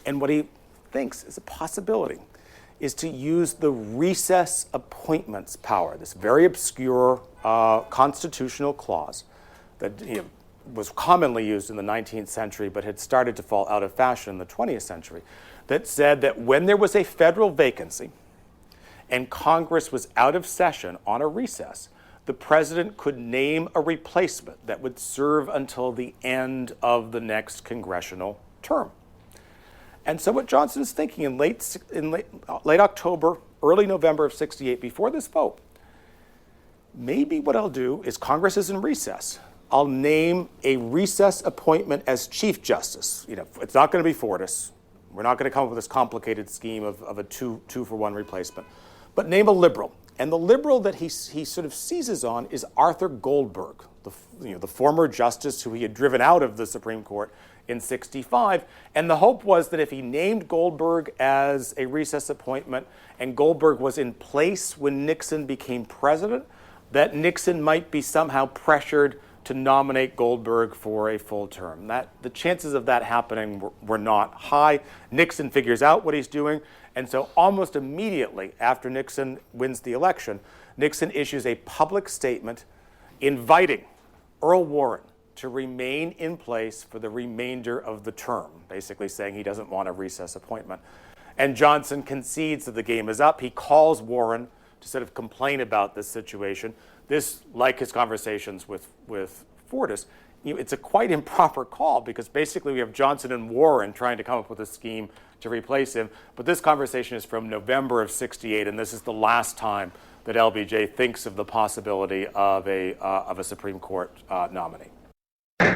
And what he thinks is a possibility is to use the recess appointments power, this very obscure constitutional clause that was commonly used in the 19th century but had started to fall out of fashion in the 20th century, that said that when there was a federal vacancy and Congress was out of session on a recess, the president could name a replacement that would serve until the end of the next congressional term. And so what Johnson is thinking in late October, early November of 68, before this vote, maybe what I'll do is Congress is in recess. I'll name a recess appointment as Chief Justice. It's not going to be Fortas. We're not going to come up with this complicated scheme of a two-for-one replacement. But name a liberal. And the liberal that he sort of seizes on is Arthur Goldberg, the former justice who he had driven out of the Supreme Court in 65. And the hope was that if he named Goldberg as a recess appointment and Goldberg was in place when Nixon became president, that Nixon might be somehow pressured to nominate Goldberg for a full term. The chances of that happening were not high. Nixon figures out what he's doing, and so almost immediately after Nixon wins the election, Nixon issues a public statement inviting Earl Warren to remain in place for the remainder of the term, basically saying he doesn't want a recess appointment. And Johnson concedes that the game is up. He calls Warren to sort of complain about this situation. This, like his conversations with Fortas, it's a quite improper call because basically we have Johnson and Warren trying to come up with a scheme to replace him. But this conversation is from November of 68, and this is the last time that LBJ thinks of the possibility of a Supreme Court nominee.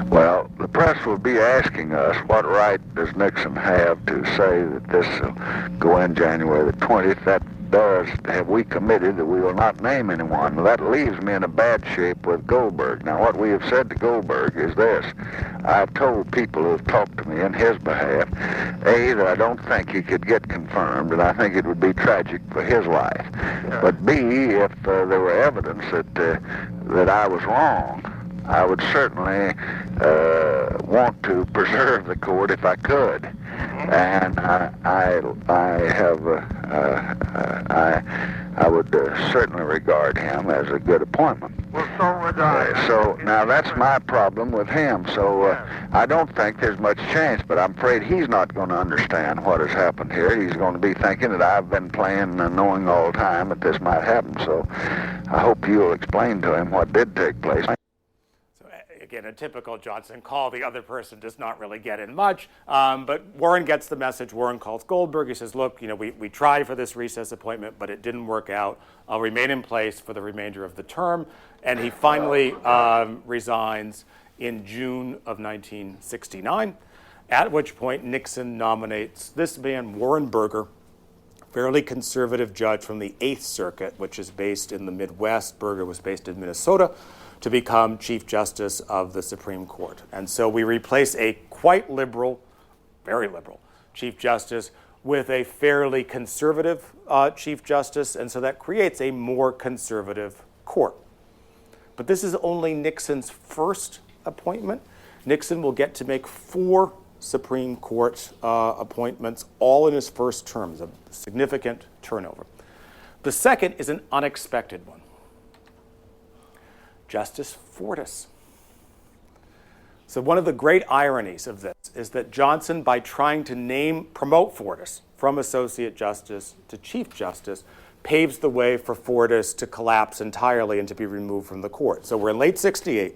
Well, the press will be asking us, what right does Nixon have to say that this will go in January the 20th? That does, have we committed that we will not name anyone? That leaves me in a bad shape with Goldberg. Now, what we have said to Goldberg is this. I've told people who have talked to me in his behalf, A, that I don't think he could get confirmed, and I think it would be tragic for his life. But B, if there were evidence that I was wrong, I would certainly want to preserve the court if I could, and I would certainly regard him as a good appointment. Well, so would I. So now that's my problem with him. So I don't think there's much chance, but I'm afraid he's not going to understand what has happened here. He's going to be thinking that I've been playing knowing all the time that this might happen. So I hope you'll explain to him what did take place. Again, a typical Johnson call. The other person does not really get in much, but Warren gets the message. Warren calls Goldberg. He says, look, we tried for this recess appointment, but it didn't work out. I'll remain in place for the remainder of the term. And he finally resigns in June of 1969, at which point Nixon nominates this man, Warren Burger, fairly conservative judge from the 8th Circuit, which is based in the Midwest. Burger was based in Minnesota, to become Chief Justice of the Supreme Court. And so we replace a quite liberal, very liberal, Chief Justice with a fairly conservative Chief Justice, and so that creates a more conservative court. But this is only Nixon's first appointment. Nixon will get to make 4 Supreme Court appointments, all in his first term. It's a significant turnover. The second is an unexpected one. Justice Fortas. So one of the great ironies of this is that Johnson, by trying to promote Fortas from Associate Justice to Chief Justice, paves the way for Fortas to collapse entirely and to be removed from the court. So we're in late 68.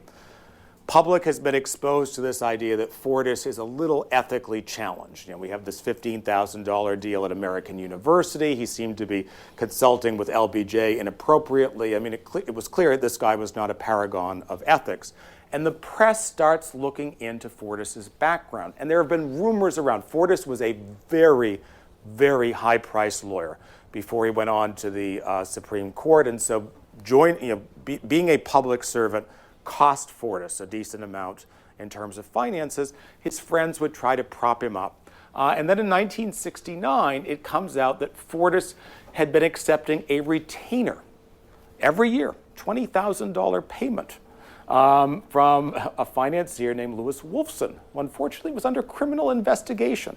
Public has been exposed to this idea that Fortas is a little ethically challenged. We have this $15,000 deal at American University. He seemed to be consulting with LBJ inappropriately. I mean, it was clear this guy was not a paragon of ethics. And the press starts looking into Fortas's background. And there have been rumors around. Fortas was a very, very high-priced lawyer before he went on to the Supreme Court. And so being a public servant cost Fortas a decent amount in terms of finances. His friends would try to prop him up. And then in 1969, it comes out that Fortas had been accepting a retainer every year, $20,000 payment from a financier named Lewis Wolfson, who unfortunately was under criminal investigation.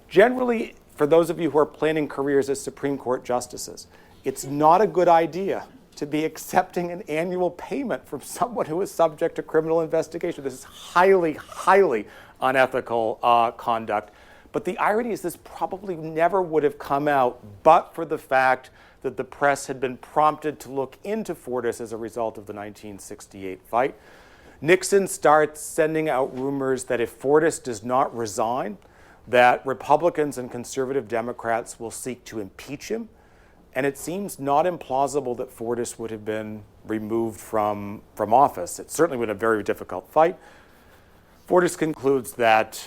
Generally, for those of you who are planning careers as Supreme Court justices, it's not a good idea to be accepting an annual payment from someone who is subject to criminal investigation. This is highly, highly unethical conduct. But the irony is this probably never would have come out but for the fact that the press had been prompted to look into Fortas as a result of the 1968 fight. Nixon starts sending out rumors that if Fortas does not resign, that Republicans and conservative Democrats will seek to impeach him. And it seems not implausible that Fortas would have been removed from office. It certainly would have been a very difficult fight. Fortas concludes that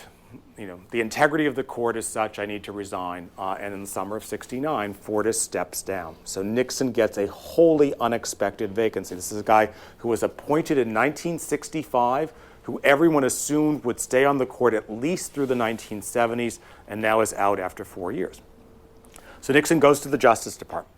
the integrity of the court is such, I need to resign. And in the summer of 69, Fortas steps down. So Nixon gets a wholly unexpected vacancy. This is a guy who was appointed in 1965, who everyone assumed would stay on the court at least through the 1970s, and now is out after 4 years. So Nixon goes to the Justice Department.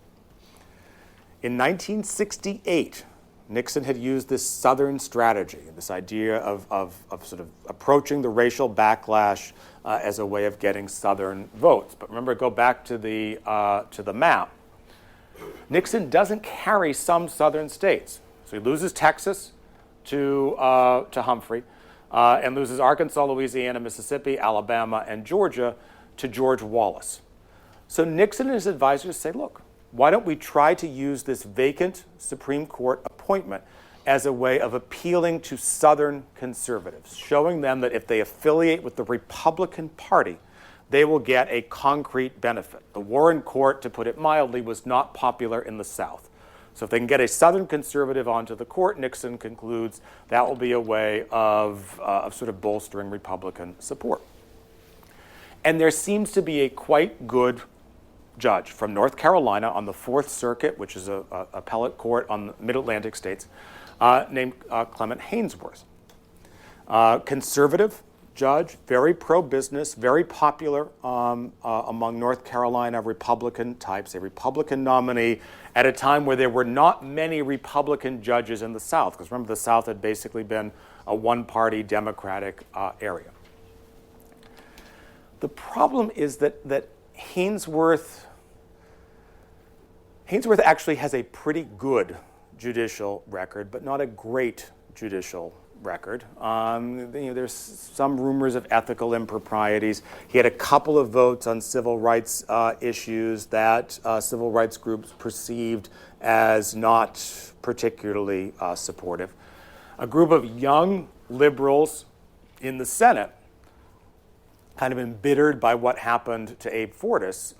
In 1968, Nixon had used this Southern strategy, this idea of sort of approaching the racial backlash as a way of getting Southern votes. But remember, go back to the map. Nixon doesn't carry some Southern states. So he loses Texas to Humphrey and loses Arkansas, Louisiana, Mississippi, Alabama, and Georgia to George Wallace. So Nixon and his advisors say, look, why don't we try to use this vacant Supreme Court appointment as a way of appealing to Southern conservatives, showing them that if they affiliate with the Republican Party, they will get a concrete benefit. The Warren Court, to put it mildly, was not popular in the South. So if they can get a Southern conservative onto the court, Nixon concludes that will be a way of sort of bolstering Republican support. And there seems to be a quite good judge from North Carolina on the Fourth Circuit, which is a appellate court on the Mid-Atlantic states, named Clement Haynsworth. Conservative judge, very pro-business, very popular among North Carolina Republican types, a Republican nominee at a time where there were not many Republican judges in the South, because remember the South had basically been a one-party Democratic area. The problem is that Haynsworth actually has a pretty good judicial record, but not a great judicial record. There's some rumors of ethical improprieties. He had a couple of votes on civil rights issues that civil rights groups perceived as not particularly supportive. A group of young liberals in the Senate, kind of embittered by what happened to Abe Fortas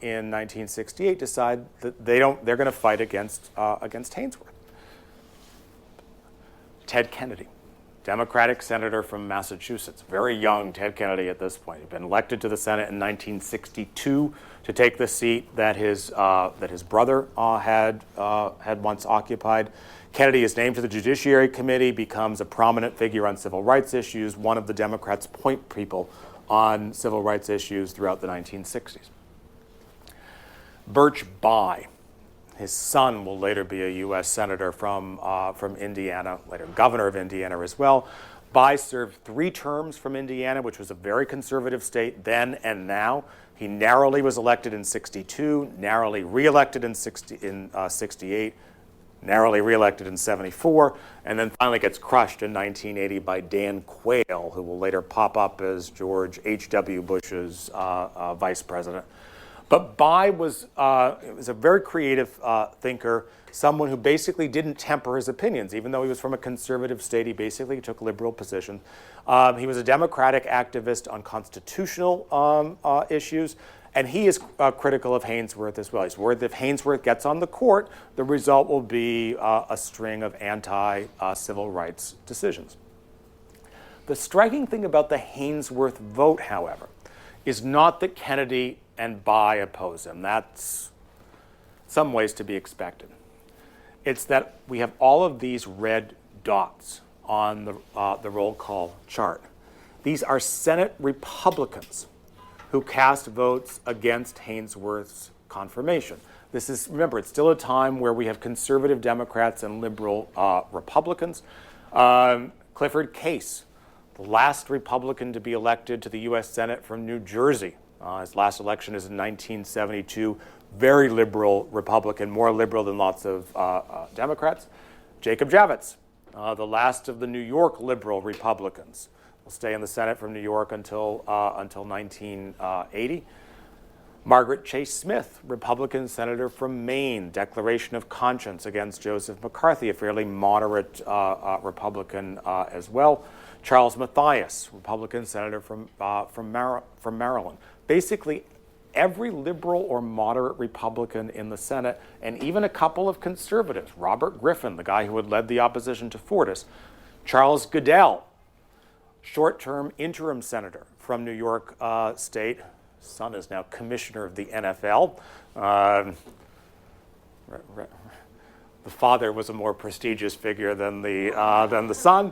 in 1968, decide that they're going to fight against Haynsworth. Ted Kennedy, Democratic senator from Massachusetts, very young Ted Kennedy at this point. He'd been elected to the Senate in 1962 to take the seat that his brother had once occupied. Kennedy is named to the Judiciary Committee, becomes a prominent figure on civil rights issues, one of the Democrats' point people on civil rights issues throughout the 1960s. Birch Bayh, his son will later be a U.S. senator from Indiana, later governor of Indiana as well. Bayh served 3 terms from Indiana, which was a very conservative state then and now. He narrowly was elected in 62, narrowly reelected in 68, narrowly reelected in 74, and then finally gets crushed in 1980 by Dan Quayle, who will later pop up as George H.W. Bush's vice president. But Bayh was a very creative thinker, someone who basically didn't temper his opinions. Even though he was from a conservative state, he basically took liberal positions. He was a Democratic activist on constitutional issues, and he is critical of Haynsworth as well. He's worried that if Haynsworth gets on the court, the result will be a string of anti-civil rights decisions. The striking thing about the Haynsworth vote, however, is not that Kennedy and Bayh oppose him. That's some ways to be expected. It's that we have all of these red dots on the roll call chart. These are Senate Republicans who cast votes against Haynsworth's confirmation. This is, remember, it's still a time where we have conservative Democrats and liberal Republicans. Clifford Case, the last Republican to be elected to the U.S. Senate from New Jersey. His last election is in 1972. Very liberal Republican, more liberal than lots of Democrats. Jacob Javits, the last of the New York liberal Republicans. Will stay in the Senate from New York until 1980. Margaret Chase Smith, Republican senator from Maine, declaration of conscience against Joseph McCarthy, a fairly moderate Republican as well. Charles Mathias, Republican senator from Maryland. Basically, every liberal or moderate Republican in the Senate, and even a couple of conservatives, Robert Griffin, the guy who had led the opposition to Fortas, Charles Goodell, short-term interim senator from New York State. His son is now commissioner of the NFL. The father was a more prestigious figure than the son.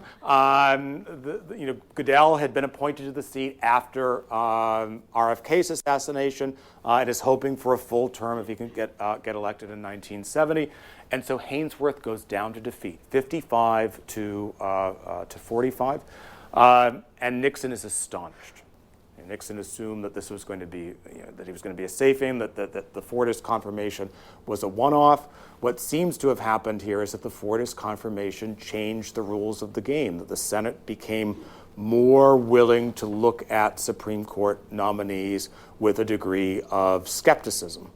Goodell had been appointed to the seat after RFK's assassination and is hoping for a full term if he can get elected in 1970. And so Haynsworth goes down to defeat, 55 to 45, and Nixon is astonished. Nixon assumed that this was going to be, that he was going to be a safe aim, that the Fortas confirmation was a one-off. What seems to have happened here is that the Fortas confirmation changed the rules of the game, that the Senate became more willing to look at Supreme Court nominees with a degree of skepticism.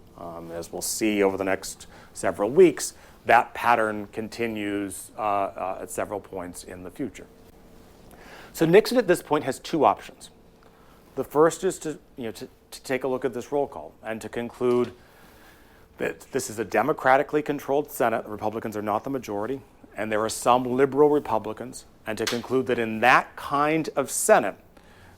As we'll see over the next several weeks, that pattern continues at several points in the future. So Nixon at this point has 2 options. The first is to take a look at this roll call and to conclude that this is a democratically controlled Senate. The Republicans are not the majority, and there are some liberal Republicans, and to conclude that in that kind of Senate,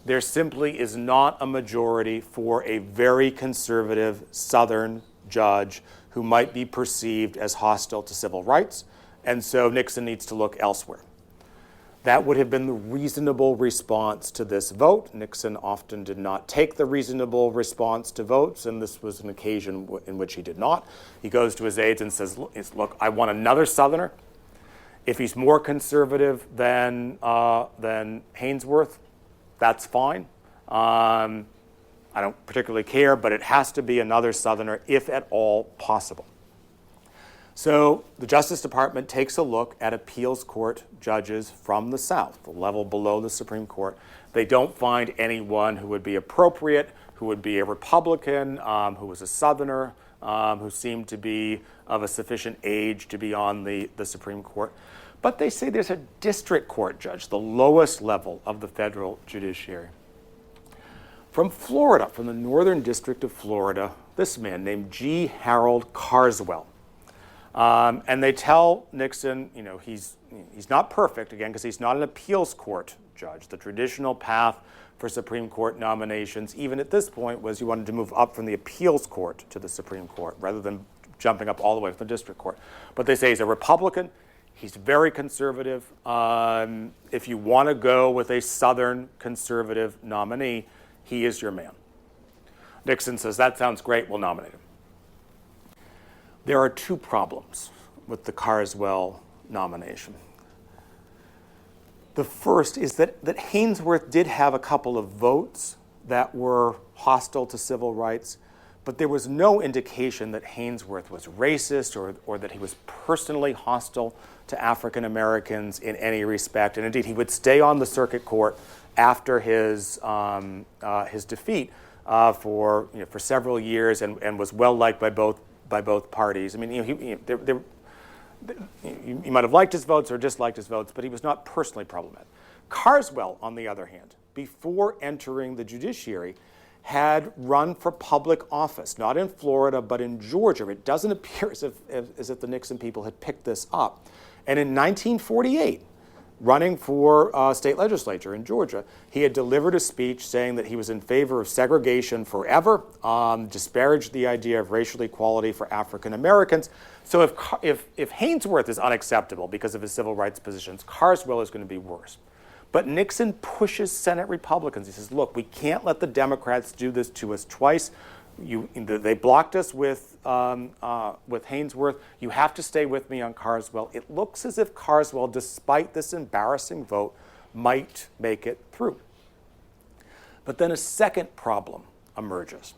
there simply is not a majority for a very conservative Southern judge who might be perceived as hostile to civil rights, and so Nixon needs to look elsewhere. That would have been the reasonable response to this vote. Nixon often did not take the reasonable response to votes, and this was an occasion in which he did not. He goes to his aides and says, look, I want another Southerner. If he's more conservative than Haynsworth, that's fine. I don't particularly care, but it has to be another Southerner, if at all possible. So the Justice Department takes a look at appeals court judges from the South, the level below the Supreme Court. They don't find anyone who would be appropriate, who would be a Republican, who was a Southerner, who seemed to be of a sufficient age to be on the Supreme Court. But they say there's a district court judge, the lowest level of the federal judiciary. From Florida, from the Northern District of Florida, this man named G. Harold Carswell. And they tell Nixon, he's not perfect, again, because he's not an appeals court judge. The traditional path for Supreme Court nominations, even at this point, was you wanted to move up from the appeals court to the Supreme Court, rather than jumping up all the way from the district court. But they say he's a Republican. He's very conservative. If you want to go with a Southern conservative nominee, he is your man. Nixon says, that sounds great, we'll nominate him. There are two problems with the Carswell nomination. The first is that Haynsworth did have a couple of votes that were hostile to civil rights, but there was no indication that Haynsworth was racist or that he was personally hostile to African Americans in any respect. And indeed, he would stay on the circuit court after his defeat for several years and was well liked by both parties. I mean, you might have liked his votes or disliked his votes, but he was not personally problematic. Carswell, on the other hand, before entering the judiciary, had run for public office, not in Florida, but in Georgia. It doesn't appear as if the Nixon people had picked this up. And in 1948, running for state legislature in Georgia, he had delivered a speech saying that he was in favor of segregation forever, disparaged the idea of racial equality for African Americans. So if Haynsworth is unacceptable because of his civil rights positions, Carswell is going to be worse. But Nixon pushes Senate Republicans. He says, look, we can't let the Democrats do this to us twice. They blocked us with Haynsworth. You have to stay with me on Carswell. It looks as if Carswell, despite this embarrassing vote, might make it through. But then a second problem emerges.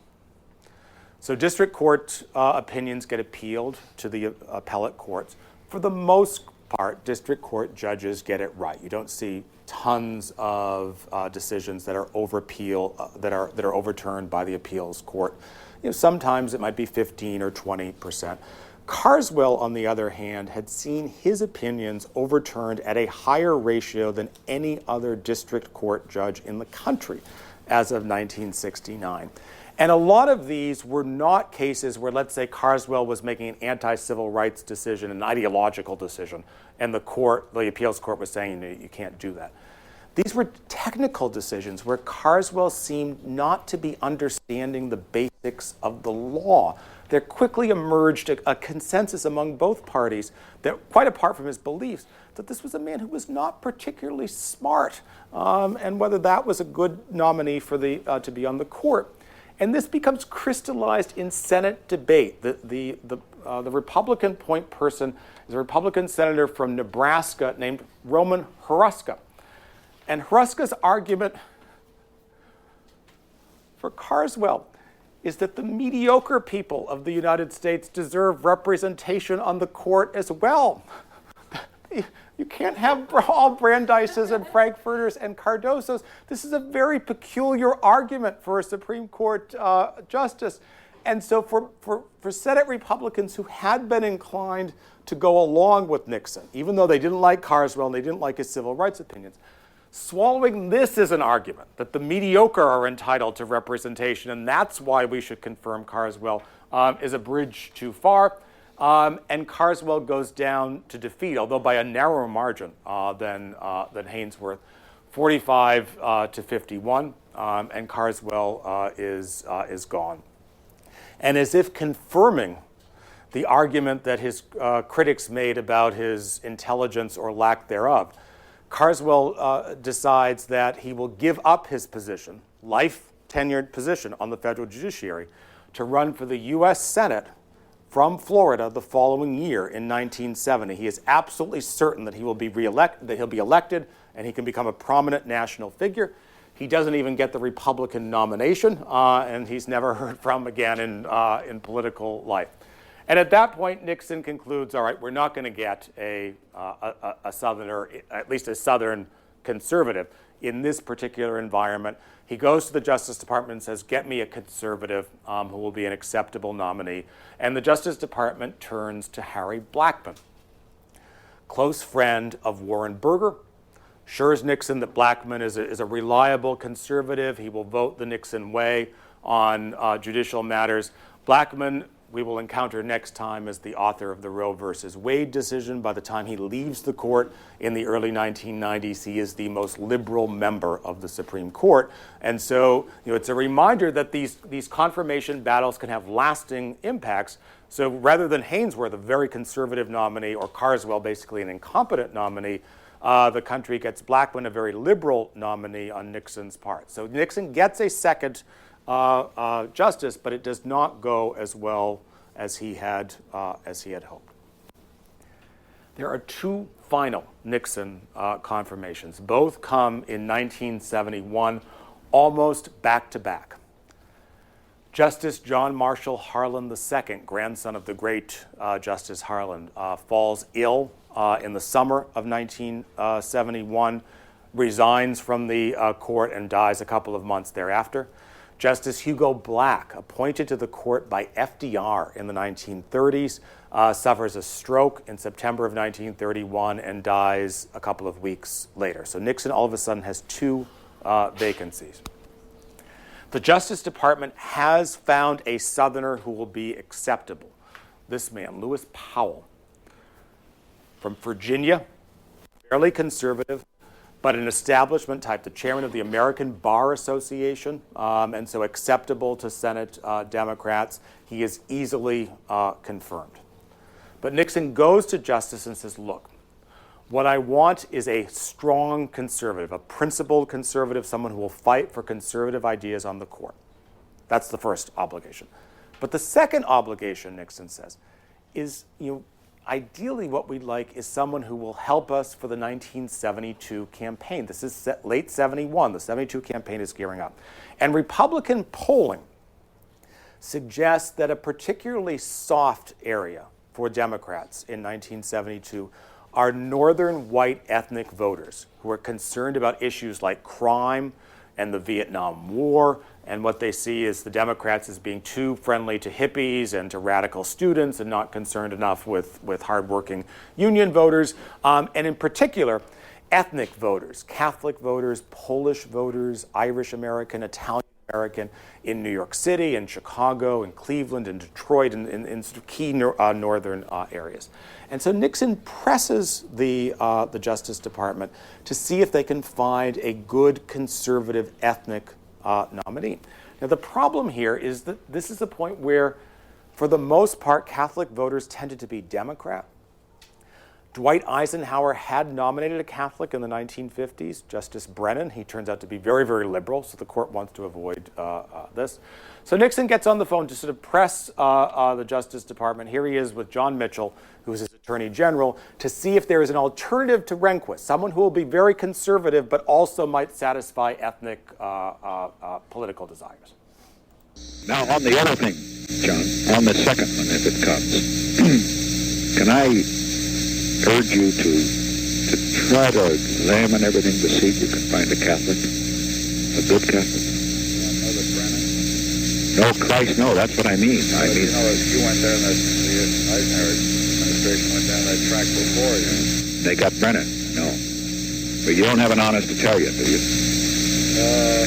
So district court opinions get appealed to the appellate courts. For the most part, district court judges get it right. You don't see tons of decisions that are that are overturned by the appeals court. Sometimes it might be 15 or 20%. Carswell, on the other hand, had seen his opinions overturned at a higher ratio than any other district court judge in the country as of 1969. And a lot of these were not cases where, let's say, Carswell was making an anti-civil rights decision, an ideological decision, and the appeals court was saying, you can't do that. These were technical decisions where Carswell seemed not to be understanding the basics of the law. There quickly emerged a consensus among both parties that, quite apart from his beliefs, that this was a man who was not particularly smart, and whether that was a good nominee for to be on the court. And this becomes crystallized in Senate debate. The Republican point person is a Republican senator from Nebraska named Roman Hruska. And Hruska's argument for Carswell is that the mediocre people of the United States deserve representation on the court as well. You can't have all Brandeises and Frankfurters and Cardosos. This is a very peculiar argument for a Supreme Court justice. And so for Senate Republicans who had been inclined to go along with Nixon, even though they didn't like Carswell and they didn't like his civil rights opinions, Swallowing this is an argument that the mediocre are entitled to representation, and that's why we should confirm Carswell, is a bridge too far. And Carswell goes down to defeat, although by a narrower margin than Haynesworth, 45 to 51, and Carswell is gone. And as if confirming the argument that his critics made about his intelligence or lack thereof, Carswell decides that he will give up his position, life-tenured position on the federal judiciary, to run for the U.S. Senate from Florida the following year in 1970. He is absolutely certain that he will be elected, and he can become a prominent national figure. He doesn't even get the Republican nomination, and he's never heard from again in political life. And at that point, Nixon concludes, all right, we're not going to get a Southerner, at least a Southern conservative, in this particular environment. He goes to the Justice Department and says, get me a conservative who will be an acceptable nominee. And the Justice Department turns to Harry Blackmun, close friend of Warren Burger. Assures Nixon that Blackmun is a reliable conservative. He will vote the Nixon way on judicial matters. Blackmun, we will encounter next time, as the author of the Roe versus Wade decision. By the time he leaves the court in the early 1990s, he is the most liberal member of the Supreme Court. And so, it's a reminder that these confirmation battles can have lasting impacts. So rather than Haynesworth, a very conservative nominee, or Carswell, basically an incompetent nominee, the country gets Blackmun, a very liberal nominee on Nixon's part. So Nixon gets a second justice, but it does not go as well as he had hoped. There are two final Nixon confirmations. Both come in 1971, almost back to back. Justice John Marshall Harlan II, grandson of the great Justice Harlan, falls ill in the summer of 1971, resigns from the court, and dies a couple of months thereafter. Justice Hugo Black, appointed to the court by FDR in the 1930s, suffers a stroke in September of 1931 and dies a couple of weeks later. So Nixon all of a sudden has two vacancies. The Justice Department has found a Southerner who will be acceptable. This man, Lewis Powell, from Virginia, fairly conservative, but an establishment type, the chairman of the American Bar Association, and so acceptable to Senate Democrats. He is easily confirmed. But Nixon goes to Justice and says, look, what I want is a strong conservative, a principled conservative, someone who will fight for conservative ideas on the court. That's the first obligation. But the second obligation, Nixon says, is, ideally what we'd like is someone who will help us for the 1972 campaign. This is late 71. The 72 campaign is gearing up. And Republican polling suggests that a particularly soft area for Democrats in 1972 are northern white ethnic voters who are concerned about issues like crime and the Vietnam War, and what they see is the Democrats as being too friendly to hippies and to radical students and not concerned enough with hardworking union voters, and in particular, ethnic voters, Catholic voters, Polish voters, Irish American, Italian American in New York City, in Chicago, in Cleveland, in Detroit, in sort of key northern areas. And so Nixon presses the Justice Department to see if they can find a good conservative ethnic nominee. Now, the problem here is that this is a point where, for the most part, Catholic voters tended to be Democrat. Dwight Eisenhower had nominated a Catholic in the 1950s, Justice Brennan. He turns out to be very, very liberal, so the court wants to avoid this. So Nixon gets on the phone to sort of press the Justice Department. Here he is with John Mitchell, who is his Attorney General, to see if there is an alternative to Rehnquist, someone who will be very conservative but also might satisfy ethnic political desires. Now, on the other thing, John, on the second one, if it comes, can I urge you to try to examine everything to see if you can find a Catholic, a good Catholic? Another Brennan? No, Christ, no, that's what I mean. I mean, You went there, and the Eisenhower administration went down that track before you. They got Brennan, no. But you don't have an honest to tell yet, do you? Yeah,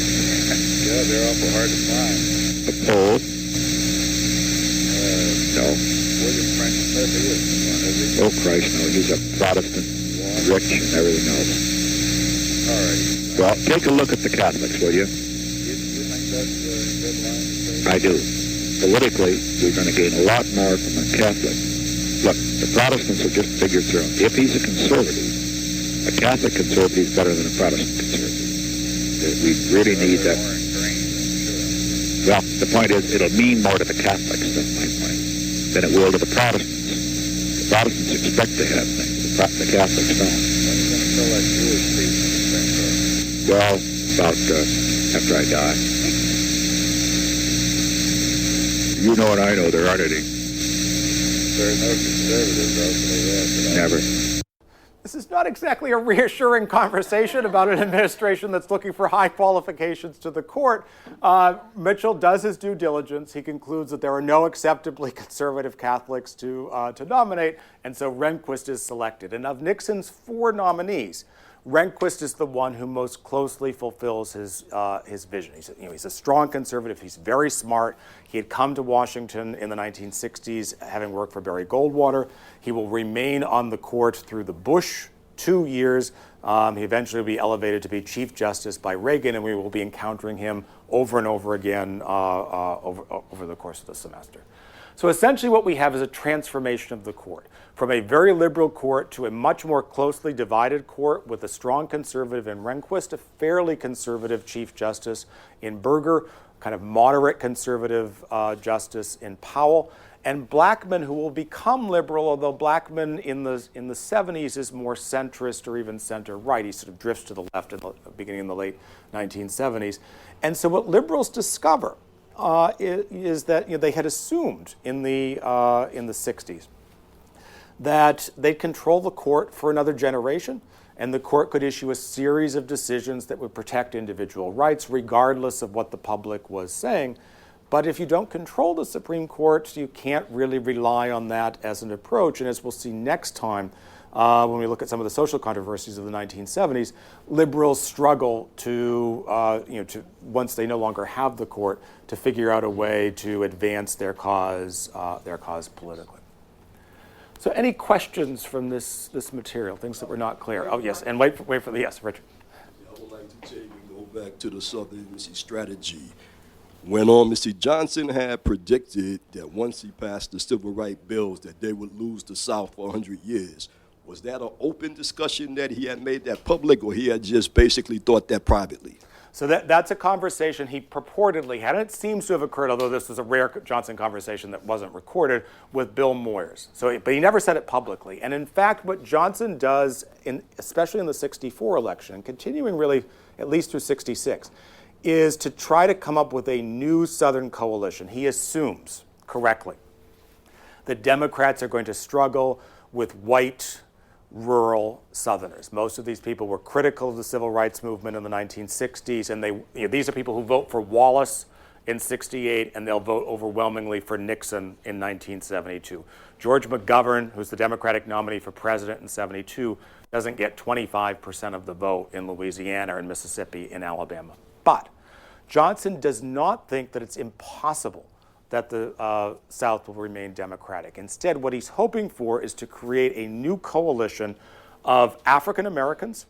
they're awful hard to find. A poll? No. William Frank Smith, he was one of these. Oh, Christ, no. He's a Protestant, rich and everything else. All right. Well, take a look at the Catholics, will you? You think that's a good line to say? I do. Politically, you're going to gain a lot more from a Catholic. Look, the Protestants will just figure through. If he's a conservative, a Catholic conservative is better than a Protestant conservative. We really need that. More ingrained, I'm Well, the point is, it'll mean more to the Catholics, that's my point, than it will to the Protestants. The Protestants expect to have things. The Catholics don't. sure. When are you going to tell that Jewish people in the same Well, about after I die. You know and I know there aren't any. There are no conservatives out there. Never. This is not exactly a reassuring conversation about an administration that's looking for high qualifications to the court. Mitchell does his due diligence. He concludes that there are no acceptably conservative Catholics to nominate, and so Rehnquist is selected. And of Nixon's 4 nominees, Rehnquist is the one who most closely fulfills his vision. He's a strong conservative. He's very smart. He had come to Washington in the 1960s, having worked for Barry Goldwater. He will remain on the court through the Bush 2 years. He eventually will be elevated to be Chief Justice by Reagan, and we will be encountering him over and over again over the course of the semester. So essentially what we have is a transformation of the court from a very liberal court to a much more closely divided court with a strong conservative in Rehnquist, a fairly conservative Chief Justice in Berger, kind of moderate conservative justice in Powell, and Blackmun, who will become liberal, although Blackmun in the 70s is more centrist or even center-right. He sort of drifts to the left in the beginning in the late 1970s. And so what liberals discover is that they had assumed in the 60s that they'd control the court for another generation, and the court could issue a series of decisions that would protect individual rights regardless of what the public was saying. But if you don't control the Supreme Court, you can't really rely on that as an approach. And as we'll see next time, when we look at some of the social controversies of the 1970s, liberals struggle to once they no longer have the court, to figure out a way to advance their cause politically. So, any questions from this material? Things that were not clear? Oh, yes, and wait for the yes, Richard. I would like to take and go back to the Southern strategy. When Mr. Johnson had predicted that once he passed the civil rights bills that they would lose the South for 100 years, was that an open discussion that he had made that public, or he had just basically thought that privately? So that's a conversation he purportedly had, and it seems to have occurred, although this was a rare Johnson conversation that wasn't recorded, with Bill Moyers. But he never said it publicly. And in fact, what Johnson does, especially in the 64 election, and continuing really at least through 66, is to try to come up with a new Southern coalition. He assumes, correctly, that Democrats are going to struggle with white rural Southerners. Most of these people were critical of the civil rights movement in the 1960s, and these are people who vote for Wallace in 68, and they'll vote overwhelmingly for Nixon in 1972. George McGovern, who's the Democratic nominee for president in 72, doesn't get 25% of the vote in Louisiana and Mississippi and Alabama. But Johnson does not think that it's impossible that the South will remain Democratic. Instead, what he's hoping for is to create a new coalition of African Americans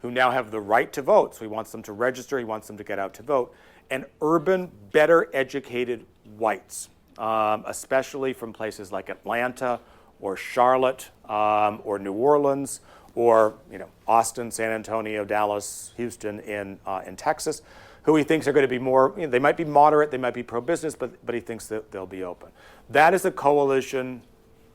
who now have the right to vote. So he wants them to register, he wants them to get out to vote, and urban, better educated whites, especially from places like Atlanta or Charlotte or New Orleans or Austin, San Antonio, Dallas, Houston in Texas, who he thinks are going to be more, they might be moderate, they might be pro-business, but he thinks that they'll be open. That is a coalition,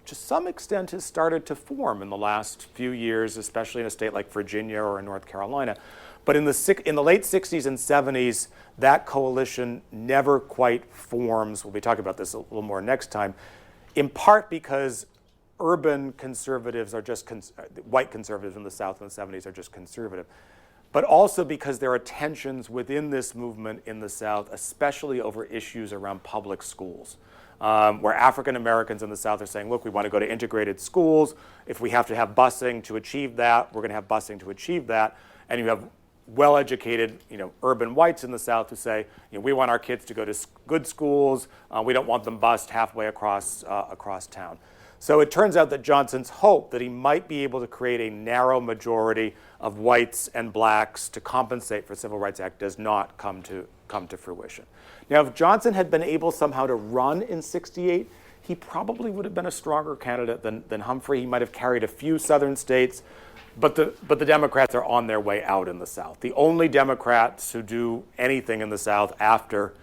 to some extent, has started to form in the last few years, especially in a state like Virginia or in North Carolina. But in the late 60s and 70s, that coalition never quite forms. We'll be talking about this a little more next time, in part because urban conservatives are just, white conservatives in the South in the 70s are just conservative, but also because there are tensions within this movement in the South, especially over issues around public schools. where African Americans in the South are saying, look, we want to go to integrated schools. If we have to have busing to achieve that, we're going to have busing to achieve that. And you have well-educated, urban whites in the South who say, we want our kids to go to good schools. We don't want them bused halfway across town. So it turns out that Johnson's hope that he might be able to create a narrow majority of whites and blacks to compensate for the Civil Rights Act does not come to fruition. Now, if Johnson had been able somehow to run in '68, he probably would have been a stronger candidate than Humphrey. He might have carried a few southern states. But the Democrats are on their way out in the South. The only Democrats who do anything in the South after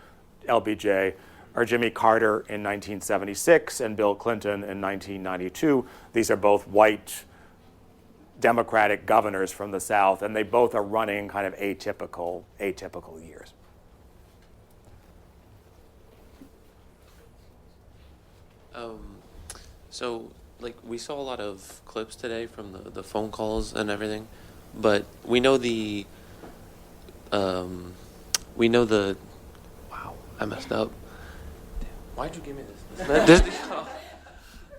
LBJ are Jimmy Carter in 1976 and Bill Clinton in 1992. These are both white Democratic governors from the South, and they both are running kind of atypical years. So, we saw a lot of clips today from the phone calls and everything, but we know wow, I messed up. Why'd you give me this?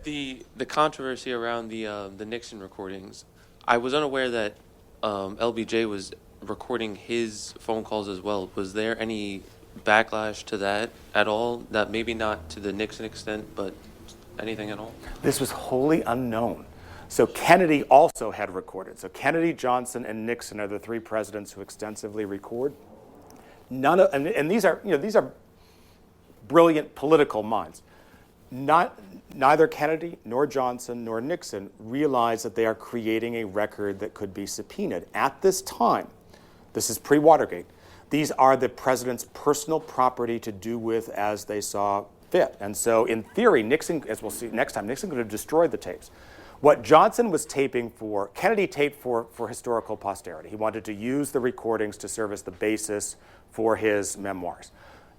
The controversy around the Nixon recordings. I was unaware that LBJ was recording his phone calls as well. Was there any backlash to that at all? That maybe not to the Nixon extent, but anything at all? This was wholly unknown. So Kennedy also had recorded. So Kennedy, Johnson, and Nixon are the three presidents who extensively record. And these are brilliant political minds. Neither Kennedy nor Johnson nor Nixon realized that they are creating a record that could be subpoenaed. At this time, this is pre-Watergate, these are the president's personal property to do with as they saw fit. And so in theory, Nixon, as we'll see next time, Nixon could have destroyed the tapes. What Johnson was taping for, Kennedy taped for historical posterity. He wanted to use the recordings to serve as the basis for his memoirs.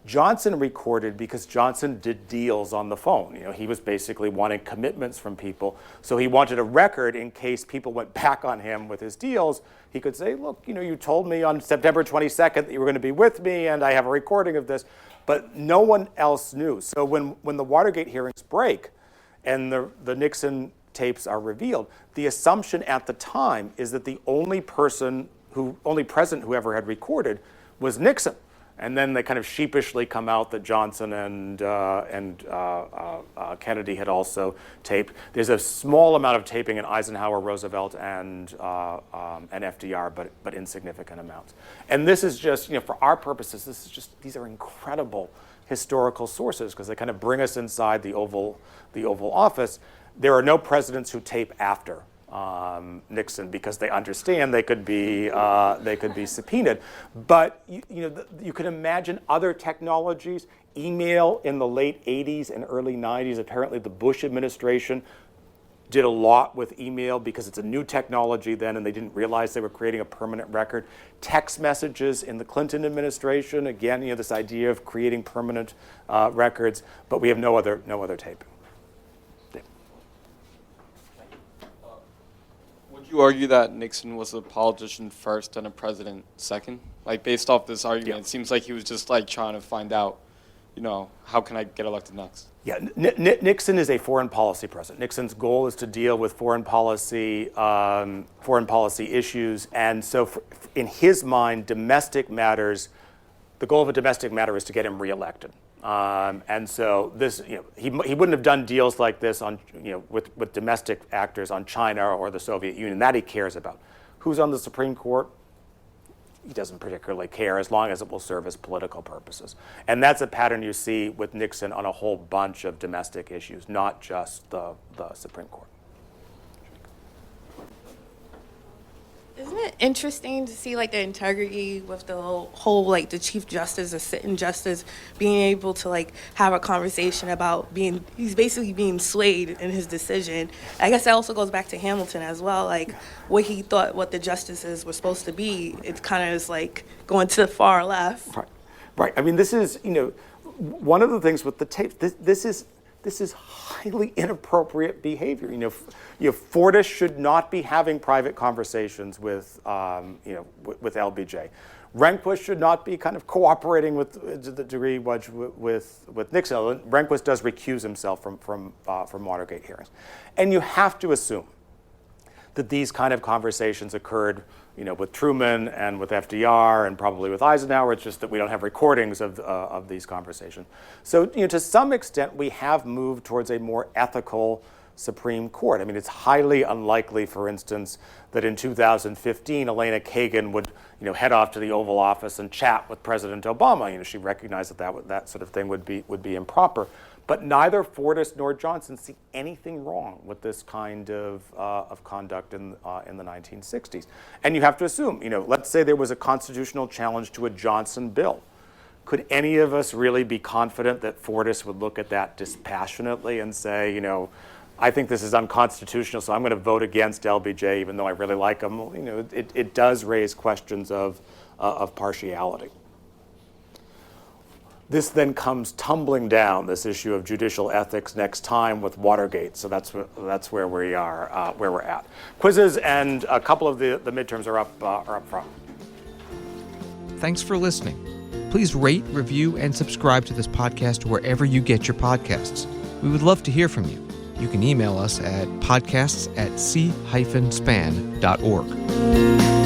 Johnson recorded because Johnson did deals on the phone. He was basically wanting commitments from people. So he wanted a record in case people went back on him with his deals. He could say, look, you told me on September 22nd that you were going to be with me, and I have a recording of this. But no one else knew. So when the Watergate hearings break and the Nixon tapes are revealed, the assumption at the time is that the only president who ever had recorded was Nixon. And then they kind of sheepishly come out that Johnson and Kennedy had also taped. There's a small amount of taping in Eisenhower, Roosevelt, and FDR, but insignificant amounts. And this is just, for our purposes, these are incredible historical sources because they kind of bring us inside the Oval Office. There are no presidents who tape after Nixon because they understand they could be subpoenaed. But you can imagine other technologies. Email in the late 80s and early 90s. Apparently, the Bush administration did a lot with email because it's a new technology then, and they didn't realize they were creating a permanent record. Text messages in the Clinton administration. Again, this idea of creating permanent records. But we have no other taping. Would you argue that Nixon was a politician first and a president second? Based off this argument, It seems like he was just trying to find out, how can I get elected next? Yeah, Nixon is a foreign policy president. Nixon's goal is to deal with foreign policy issues, and so in his mind, domestic matters. The goal of a domestic matter is to get him reelected. And so this, he wouldn't have done deals like this on, with domestic actors on China or the Soviet Union. That he cares about. Who's on the Supreme Court? He doesn't particularly care as long as it will serve his political purposes. And that's a pattern you see with Nixon on a whole bunch of domestic issues, not just the Supreme Court. Isn't it interesting to see the integrity with the whole the Chief Justice, the sitting justice, being able to have a conversation about he's basically being swayed in his decision. I guess that also goes back to Hamilton as well, what he thought what the justices were supposed to be. It kind of is going to the far left. Right. I mean, this is one of the things with the tapes. This is This is highly inappropriate behavior. Fortas should not be having private conversations with LBJ. Rehnquist should not be kind of cooperating with to the degree with Nixon. Rehnquist does recuse himself from Watergate hearings, and you have to assume that these kind of conversations occurred, with Truman and with FDR and probably with Eisenhower. It's just that we don't have recordings of these conversations. So, to some extent, we have moved towards a more ethical Supreme Court. I mean, it's highly unlikely, for instance, that in 2015, Elena Kagan would, head off to the Oval Office and chat with President Obama. She recognized that sort of thing would be improper. But neither Fortas nor Johnson see anything wrong with this kind of conduct in the 1960s. And you have to assume, let's say there was a constitutional challenge to a Johnson bill. Could any of us really be confident that Fortas would look at that dispassionately and say, I think this is unconstitutional, so I'm going to vote against LBJ, even though I really like him? It does raise questions of partiality. This then comes tumbling down, this issue of judicial ethics, next time with Watergate. So that's where we are, where we're at. Quizzes and a couple of the midterms are up front. Thanks for listening. Please rate, review, and subscribe to this podcast wherever you get your podcasts. We would love to hear from you. You can email us at podcasts@c-span.org.